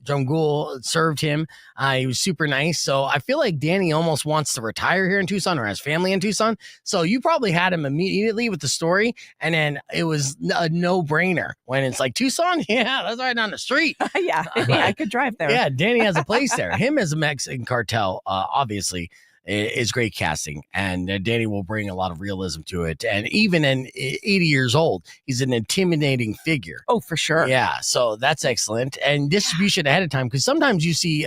Drumgool served him. He was super nice. So I feel like Danny almost wants to retire here in Tucson or has family in Tucson. So you probably had him immediately with the story. And then it was a no-brainer when it's like, Tucson? Yeah, that's right down the street. Yeah. I could drive there. Yeah, Danny has a place there. Him as a Mexican cartel, obviously, is great casting. And Danny will bring a lot of realism to it. And even in 80 years old, he's an intimidating figure. Oh, for sure. Yeah, so that's excellent. And distribution ahead of time, because sometimes you see,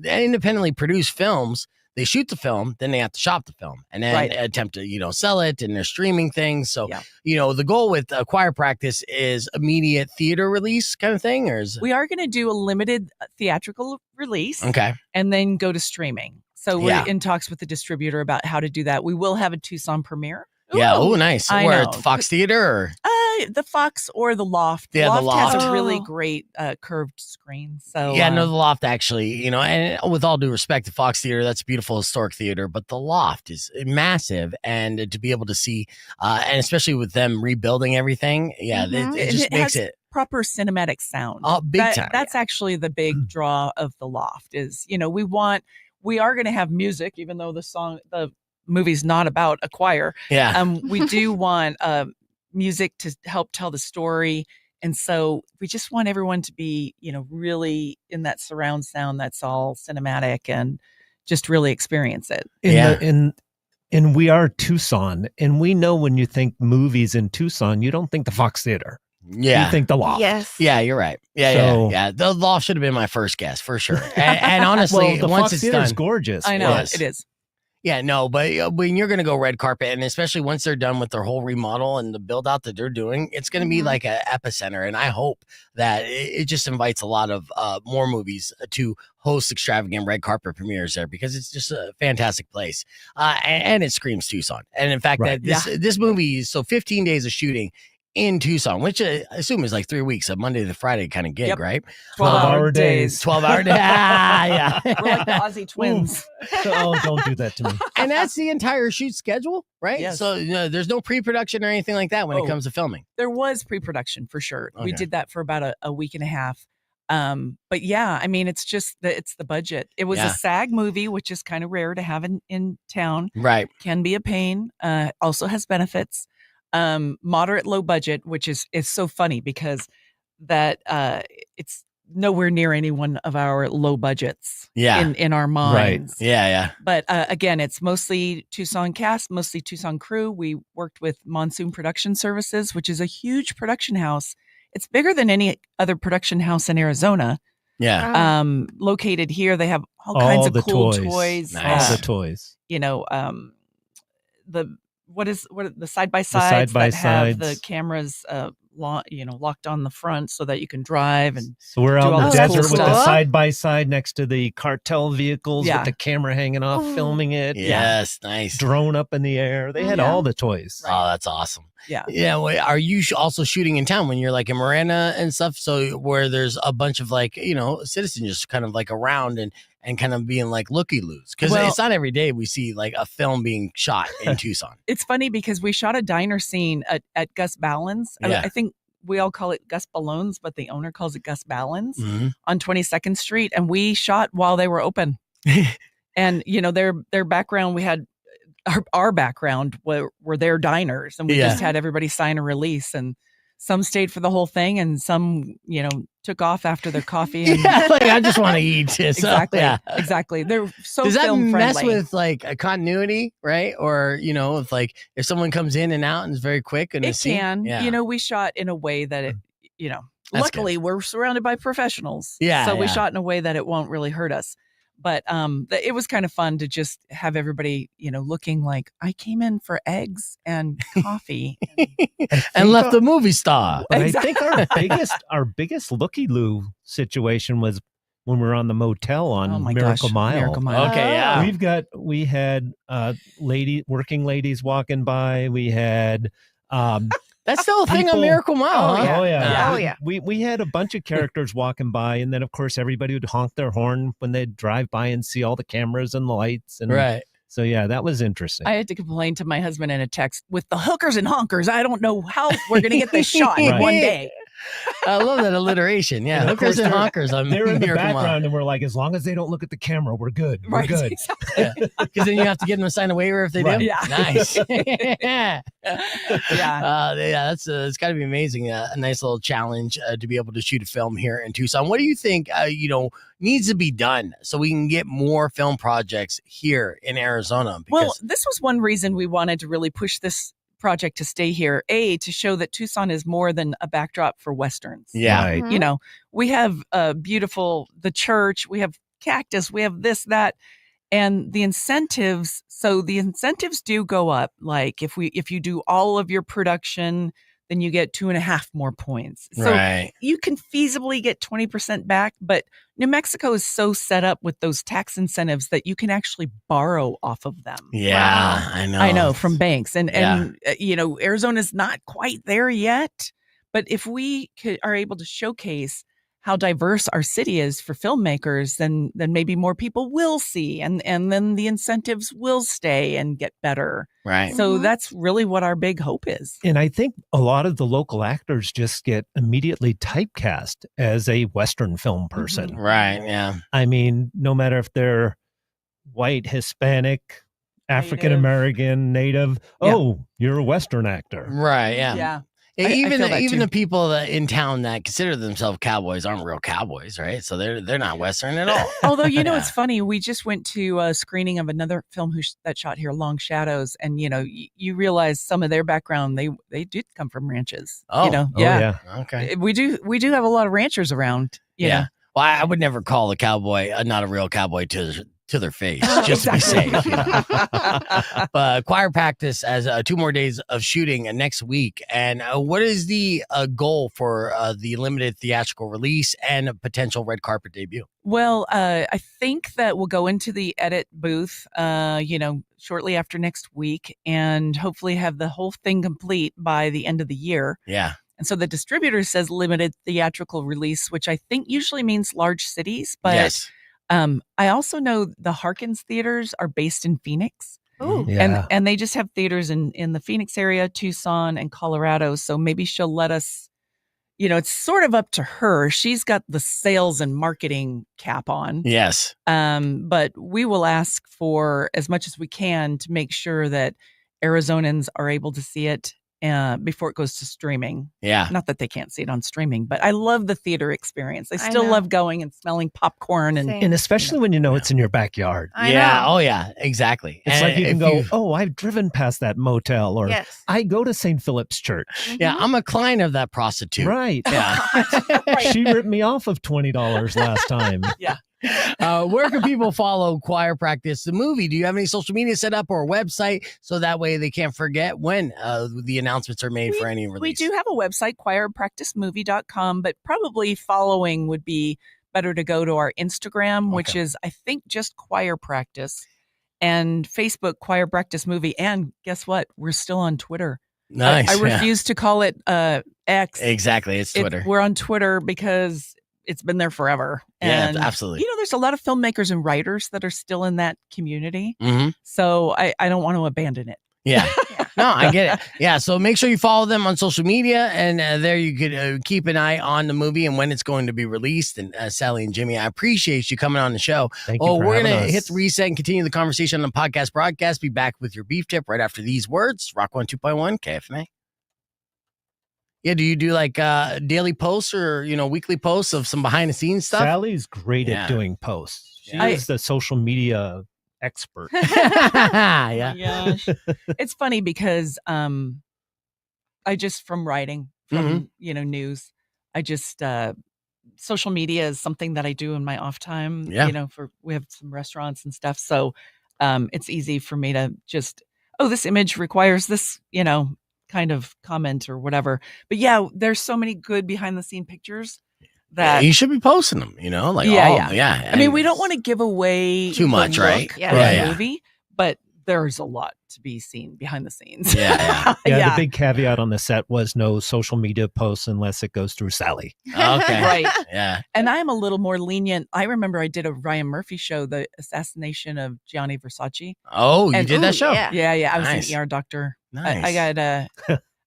independently produced films. They shoot the film, then they have to shop the film, and then Right. attempt to, sell it, and they're streaming things. So, Yeah. the goal with Choir Practice is immediate theater release kind of thing, or is We are going to do a limited theatrical release okay? and then go to streaming. So we're Yeah. in talks with the distributor about how to do that. We will have a Tucson premiere. Yeah. Oh, nice. I Where know. at the Fox Theater? Or? The Fox or the Loft. Yeah, the Loft has Loft. a really Oh. great curved screen. So Yeah, no, the Loft actually, and with all due respect to Fox Theater, that's a beautiful historic theater, but the Loft is massive, and to be able to see, and especially with them rebuilding everything, yeah, Mhm. it just It makes has it proper cinematic sound. big That- time. That's actually the big draw of the Loft is, we are going to have music, even though the movie's not about a choir. Yeah, We do want music to help tell the story. And so we just want everyone to be, really in that surround sound that's all cinematic and just really experience it. And we are Tucson, and we know when you think movies in Tucson, you don't think the Fox Theater. yeah. You think the Loft. Yes. Yeah, you're right. Yeah, So- yeah. The Loft should have been my first guess for sure. And honestly, Well, the once Fox it's Theater is done, gorgeous. I know Yes. it is. yeah, no, but when you're going to go red carpet, and especially once they're done with their whole remodel and the build out that they're doing, it's going to be Mhm. like an epicenter. And I hope that it just invites a lot of more movies to host extravagant red carpet premieres there, because it's just a fantastic place. And it screams Tucson. And in fact, Right. that this movie, so 15 days of shooting in Tucson, which I assume is like 3 weeks, a Monday to Friday kind of gig, Yep. right? 12-hour days. 12-hour day. Yeah. We're like the Aussie twins. Oh, don't do that to me. And that's the entire shoot schedule, right? Yes. So there's no pre-production or anything like that when it Oh. comes to filming. There was pre-production for sure. We Okay. did that for about a week and a half. But yeah, I mean, it's just it's the budget. It was Yeah. a SAG movie, which is kind of rare to have in town. Right. Can be a pain. Also has benefits. Moderate low budget, which is so funny because that it's nowhere near any one of our low budgets Yeah. in our minds. Yeah, yeah. But again, it's mostly Tucson cast, mostly Tucson crew. We worked with Monsoon Production Services, which is a huge production house. It's bigger than any other production house in Arizona. Yeah. Wow. Located here, they have all kinds of the cool toys. toys. Nice. All the toys. What are the side by sides that have the side-by-sides. cameras locked on the front so that you can drive. And so we're out do in all the this cool desert with the stuff. side by side next to the cartel vehicles Yeah. with the camera hanging off, filming it. Yes, nice. Drone up in the air. They had all the toys. Oh, that's awesome. Yeah. Yeah. Wait, are you also shooting in town when you're like in Marana and stuff? So where there's a bunch of like, citizens just kind of like around and kind of being like looky-loos. Because it's not every day we see like a film being shot in Tucson. It's funny because we shot a diner scene at Gus Ballin's. I think we all call it Gus Ballones, but the owner calls it Gus Ballin's on 22nd Street. And we shot while they were open. And, their background, we had our background were their diners. And we just had everybody sign a release. And some stayed for the whole thing and some, took off after their coffee. And like I just want to eat. So, exactly. They're so Does that film mess friendly. with like a continuity, right? Or if like if someone comes in and out and is very quick and it can. We shot in a way that it, luckily we're surrounded by professionals. Yeah. So we shot in a way that it won't really hurt us. But it was kind of fun to just have everybody, looking like I came in for eggs and coffee and left the movie star. But I think our biggest looky-loo situation was when we were on the motel on Miracle Mile. Miracle Mile. Okay, yeah. We had working ladies walking by. We had that's still a thing on Miracle Mile. Oh huh? yeah. We had a bunch of characters walking by, and then of course everybody would honk their horn when they'd drive by and see all the cameras and the lights. And right. So yeah, that was interesting. I had to complain to my husband in a text with the hookers and honkers. I don't know how we're going to get this shot in one day. I love that alliteration. Yeah, hookers and honkers. They're in the background, and we're like, as long as they don't look at the camera, we're good. We're good. Exactly. Because then you have to get them to sign a waiver if they do. Yeah. Nice. Yeah. That's it's got to be amazing. A nice little challenge to be able to shoot a film here in Tucson. What do you think? Needs to be done so we can get more film projects here in Arizona? Well, this was one reason we wanted to really push this project to stay here, to show that Tucson is more than a backdrop for Westerns. Yeah. Right. We have the church, we have cactus, we have this, that, and the incentives. So the incentives do go up. Like if you do all of your production, then you get 2.5 more points. So you can feasibly get 20% back, but New Mexico is so set up with those tax incentives that you can actually borrow off of them. Yeah, wow. I know from banks. And Arizona's not quite there yet, but if we are able to showcase how diverse our city is for filmmakers, then maybe more people will see, and then the incentives will stay and get better. Right. So that's really what our big hope is. And I think a lot of the local actors just get immediately typecast as a Western film person. Mm-hmm. Right. Yeah. I mean, no matter if they're white, Hispanic, African American, Native. Oh, you're a Western actor. Right. Yeah. Yeah. Even I feel that the people in town that consider themselves cowboys aren't real cowboys, right? So they're not Western at all. Although it's funny, we just went to a screening of another film that shot here, Long Shadows, and you realize some of their background they did come from ranches. Oh, yeah. Okay. We do have a lot of ranchers around. You know? Well, I would never call a cowboy not a real cowboy to their face, just to be safe. But choir practice as 2 more days of shooting next week. And what is the goal for the limited theatrical release and a potential red carpet debut? Well, I think that we'll go into the edit booth, shortly after next week, and hopefully have the whole thing complete by the end of the year. Yeah. And so the distributor says limited theatrical release, which I think usually means large cities. But yes. I also know the Harkins theaters are based in Phoenix. Oh, Yeah. And they just have theaters in the Phoenix area, Tucson, and Colorado. So maybe she'll let us, it's sort of up to her. She's got the sales and marketing cap on. Yes. But we will ask for as much as we can to make sure that Arizonans are able to see it before it goes to streaming. Yeah. Not that they can't see it on streaming, but I love the theater experience. I I still know. love going and smelling popcorn and Same. And especially when it's in your backyard. I Yeah. know. Oh, yeah. Exactly. It's And like you can if go, I've driven past that motel, or Yes. I go to St. Philip's Church. Yeah, I'm a client of that prostitute. Right. Yeah. She ripped me off of $20 last time. Yeah. Where can people follow Choir Practice the movie? Do you have any social media set up or a website so that way they can't forget when the announcements are made for any release? We do have a website, choirpracticemovie.com, but probably following would be better to go to our Instagram, which is, I think, just Choir Practice, and Facebook, Choir Practice Movie. And guess what? We're still on Twitter. Nice. I refuse to call it X. Exactly. It's Twitter. We're on Twitter because it's been there forever. And, absolutely. You know, there's a lot of filmmakers and writers that are still in that community. Mm-hmm. So I don't want to abandon it. Yeah. No, I get it. Yeah. So make sure you follow them on social media, and there you could keep an eye on the movie and when it's going to be released. And Sally and Jimmy, I appreciate you coming on the show. Thank you. We're going to hit the reset and continue the conversation on the podcast broadcast. Be back with your beef tip right after these words. Rock 102.1 KFMA. Yeah, do you do like daily posts or, weekly posts of some behind the scenes stuff? Sally's great at doing posts. She is the social media expert. Yeah. Oh my gosh. It's funny because I just, from writing, from news, I just social media is something that I do in my off time. Yeah. We have some restaurants and stuff. So it's easy for me to just, this image requires this, kind of comment or whatever. But yeah, there's so many good behind the scene pictures that you should be posting them, yeah. I mean, we don't want to give away too much, right? For the movie, but there's a lot to be seen behind the scenes. Yeah. The big caveat on the set was no social media posts unless it goes through Sally. Okay. Right. Yeah. And I'm a little more lenient. I remember I did a Ryan Murphy show, the assassination of Gianni Versace. Oh, you did that show? Yeah. I was Nice. an ER doctor. Nice. I got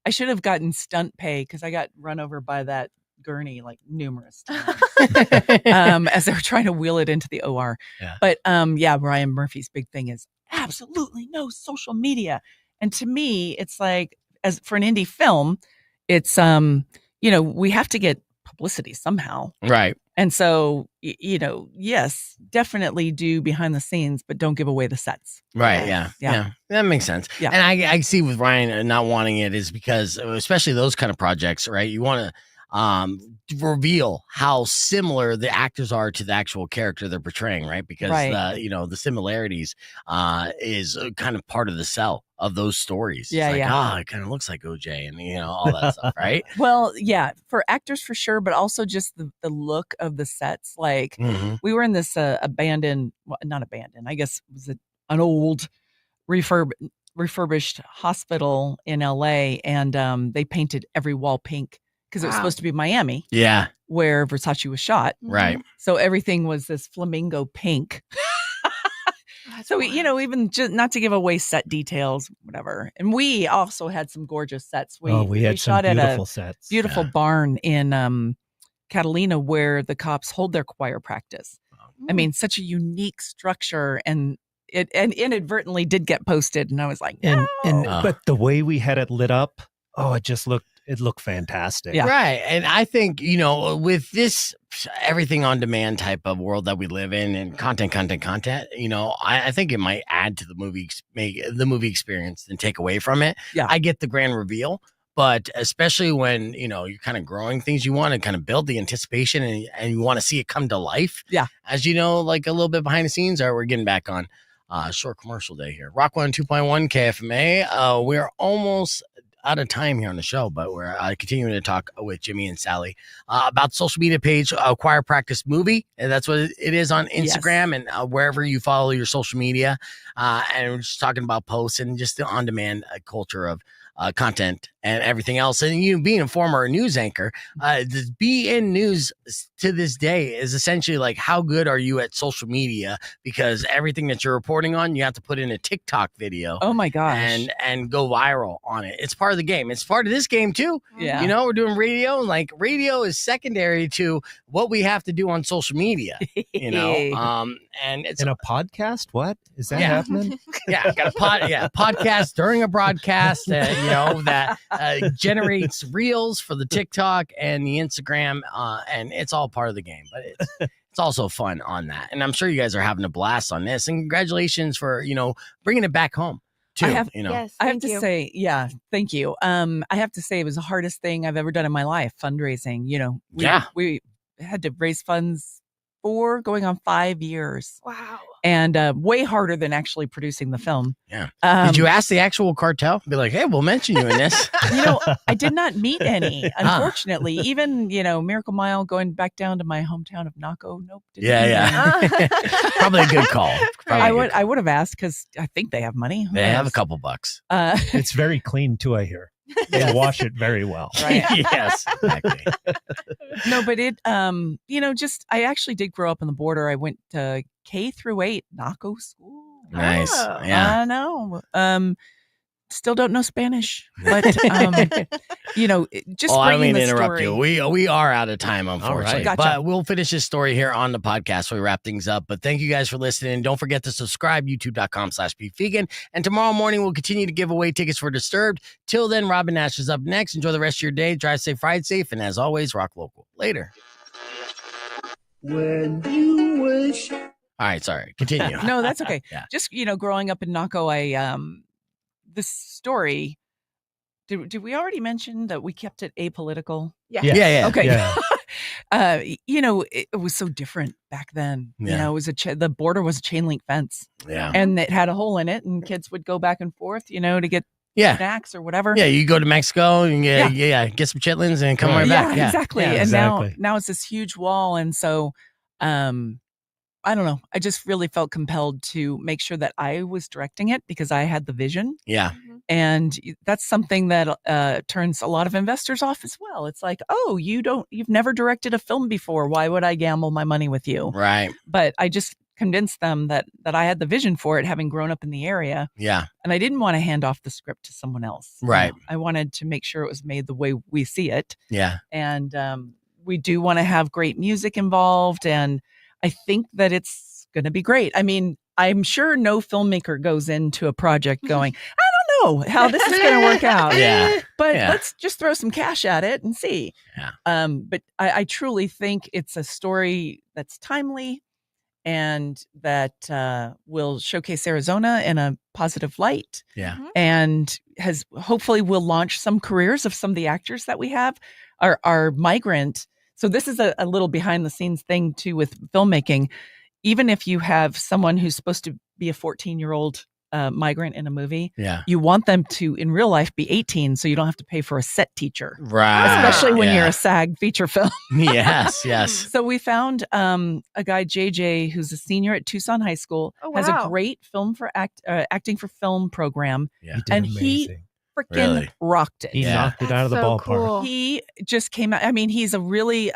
I should have gotten stunt pay because I got run over by that gurney like numerous times as they were trying to wheel it into the OR. Yeah. But Ryan Murphy's big thing is absolutely no social media. And to me, it's like, as for an indie film, it's we have to get publicity somehow. Right. And so, yes, definitely do behind the scenes, but don't give away the sets. Right. Yeah. That makes sense. Yeah. And I see with Ryan not wanting it is because, especially those kind of projects, right? You want to reveal how similar the actors are to the actual character they're portraying, right? Because the similarities is kind of part of the sell of those stories. Yeah, it's like, it kind of looks like OJ and all that stuff, right? Well, yeah, for actors for sure, but also just the look of the sets. Like we were in this not abandoned, I guess it was an old refurbished hospital in LA, and they painted every wall pink because it was supposed to be Miami. Yeah. Where Versace was shot. Right. So everything was this flamingo pink. So, even just not to give away set details, whatever. And we also had some gorgeous sets. We had some shot beautiful at a sets. beautiful barn in Catalina where the cops hold their choir practice. I mean, such a unique structure, and it inadvertently did get posted. And I was like, but the way we had it lit up, it looked fantastic. Yeah. Right. And I think, with this everything on demand type of world that we live in and content, I think it might add to the movie, make the movie experience and take away from it. Yeah. I get the grand reveal, but especially when, you're kind of growing things, you want to kind of build the anticipation and you want to see it come to life. Yeah. As like a little bit behind the scenes. All right, we're getting back on short commercial day here. Rock 102.1 KFMA. We're almost out of time here on the show, but we're continuing to talk with Jimmy and Sally about the social media page, Choir Practice Movie. And that's what it is on Instagram and wherever you follow your social media. And we're just talking about posts and just the on-demand culture of content and everything else. And you being a former news anchor, the be in news to this day is essentially like, how good are you at social media? Because everything that you're reporting on, you have to put in a TikTok video. oh my gosh. And go viral on it. It's part of the game. It's part of this game too. Yeah. We're doing radio, and like radio is secondary to what we have to do on social media. And it's in a podcast. What is that Yeah. happening? yeah, got a podcast during a broadcast, that generates reels for the TikTok and the Instagram, and it's all part of the game. But it's also fun on that, and I'm sure you guys are having a blast on this. And congratulations for bringing it back home too. Yes, I have thank to you. say, thank you. I have to say it was the hardest thing I've ever done in my life, fundraising. We had to raise funds 4 going on 5 years. Wow. And way harder than actually producing the film. Yeah. Did you ask the actual cartel? Be like, hey, we'll mention you in this. I did not meet any, unfortunately. Even, Miracle Mile going back down to my hometown of Naco. Nope. Didn't meet any. Probably a good call. I would have asked because I think they have money. Who They have a knows? couple bucks. It's very clean too, I hear. They wash it very well. Right. Yes, exactly. No, but it, I actually did grow up on the border. I went to K through 8 Naco school. Nice. Oh. Yeah. I know. Still don't know Spanish, but just I don't bringing mean the to interrupt story. you. We are out of time, unfortunately. Gotcha. But we'll finish this story here on the podcast so we wrap things up. But thank you guys for listening. Don't forget to subscribe, youtube.com/beefvegan. And tomorrow morning, we'll continue to give away tickets for Disturbed. Till then, Robin Nash is up next. Enjoy the rest of your day. Drive safe, ride safe. And as always, rock local. Later. When you wish. All right, sorry. Continue. No, that's okay. Yeah. Just, growing up in Naco, this story, did we already mention that we kept it apolitical? Yeah. Yeah. Okay. Yeah. It was so different back then. Yeah. It was the border was a chain link fence, Yeah. and it had a hole in it, and kids would go back and forth, to get Yeah. snacks or whatever. Yeah, you go to Mexico and get some chitlins and come right back. Yeah, exactly. Yeah, And exactly. now it's this huge wall, and so I don't know. I just really felt compelled to make sure that I was directing it because I had the vision. Yeah. And that's something that turns a lot of investors off as well. It's like, oh, you've never directed a film before. Why would I gamble my money with you? Right. But I just convinced them that I had the vision for it, having grown up in the area. Yeah. And I didn't want to hand off the script to someone else. Right. I wanted to make sure it was made the way we see it. Yeah. And we do want to have great music involved. And I think that it's going to be great. I mean, I'm sure no filmmaker goes into a project going, I don't know how this is going to work out. Yeah. But Yeah. let's just throw some cash at it and see. Yeah. But I truly think it's a story that's timely and that will showcase Arizona in a positive light. Yeah. And hopefully will launch some careers of some of the actors that we have are migrant. So this is a little behind the scenes thing too with filmmaking. Even if you have someone who's supposed to be a 14-year-old migrant in a movie, Yeah. you want them to in real life be 18 so you don't have to pay for a set teacher, Right. especially when Yeah. you're a SAG feature film. Yes. Yes. So we found a guy, JJ, who's a senior at Tucson High School, Oh, has a wow. great film for acting for film program. Yeah. He did And amazing. Freaking Really? rocked it. He Yeah. knocked it out of the That's so ballpark. cool. He just came out. I mean, he's a really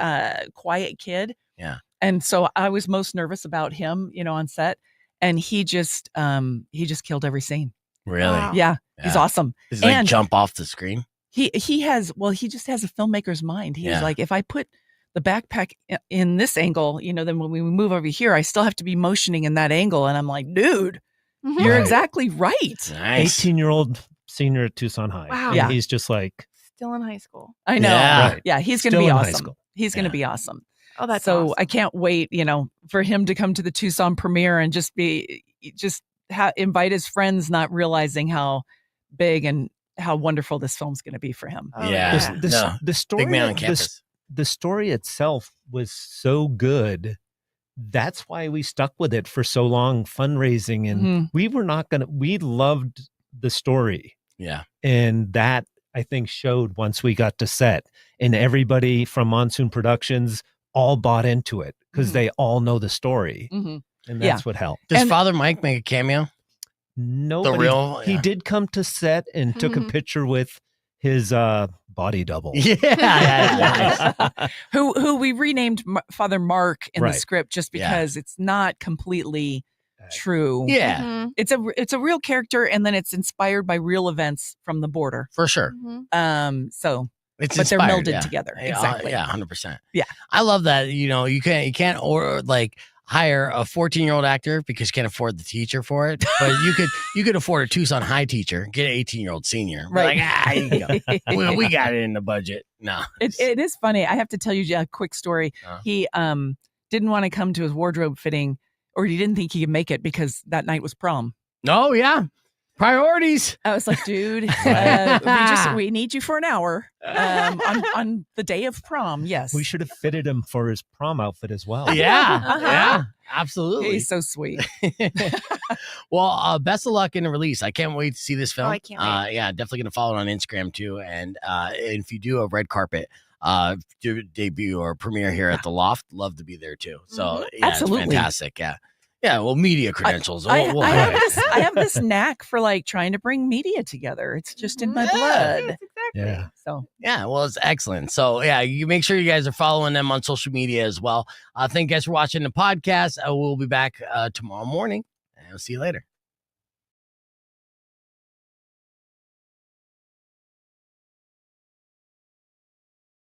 quiet kid. Yeah. And so I was most nervous about him, on set. And he just killed every scene. Really? Wow. Yeah. He's Yeah. awesome. Does he like And- jump off the screen? He just has a filmmaker's mind. He's Yeah. like, if I put the backpack in this angle, then when we move over here, I still have to be motioning in that angle. And I'm like, dude, you're Right. exactly right. Nice. 18-year-old senior at Tucson High. Wow. And Yeah. he's just like, Still in high school. I know. Yeah. Right. Yeah. He's going to Still be in high awesome. school. He's going to Yeah. be awesome. Oh, that's So awesome. I can't wait, for him to come to the Tucson premiere and invite his friends, not realizing how big and how wonderful this film's going to be for him. Oh, Yeah. yeah. the story, Big man on campus. the story itself was so good. That's why we stuck with it for so long, fundraising. And Mhm. we loved the story. Yeah. And that, I think, showed once we got to set. And everybody from Monsoon Productions all bought into it because Mhm. they all know the story. Mhm. And Yeah. that's what helped. Does And- Father Mike make a cameo? No, The but real. he did come to set and took a Mhm. picture with his body double. Yeah. Who we renamed Father Mark in the Right. script just Yeah. because it's not completely true. Yeah. Mhm. It's a real character, and then it's inspired by real events from the border. For sure. Mhm. So It's but they're inspired, melded yeah. together. Yeah, Exactly. Yeah, 100%. Yeah. I love that. You can't hire a 14-year-old actor because you can't afford the teacher for it. But you could afford a Tucson High teacher, get an 18-year-old senior. Be Right. Like, here you go. we got it in the budget. No. It is funny. I have to tell you a quick story. He didn't want to come to his wardrobe fitting, or he didn't think he could make it because that night was prom. Oh, yeah. Priorities. I was like, dude, we need you for an hour on the day of prom. Yes. We should have fitted him for his prom outfit as well. Yeah. Yeah. Absolutely. He's so sweet. Well, best of luck in the release. I can't wait to see this film. I can't wait. Yeah, definitely gonna follow it on Instagram too. And if you do a red carpet debut or premiere here at the Loft, love to be there too. So yeah, Absolutely. it's fantastic. Yeah. Yeah, well, media credentials. I have this knack for like trying to bring media together. It's just in my blood. Yes, exactly. Yeah. So Yeah, well, it's excellent. So, yeah, you make sure you guys are following them on social media as well. Thank you guys for watching the podcast. We'll be back tomorrow morning, and I'll see you later.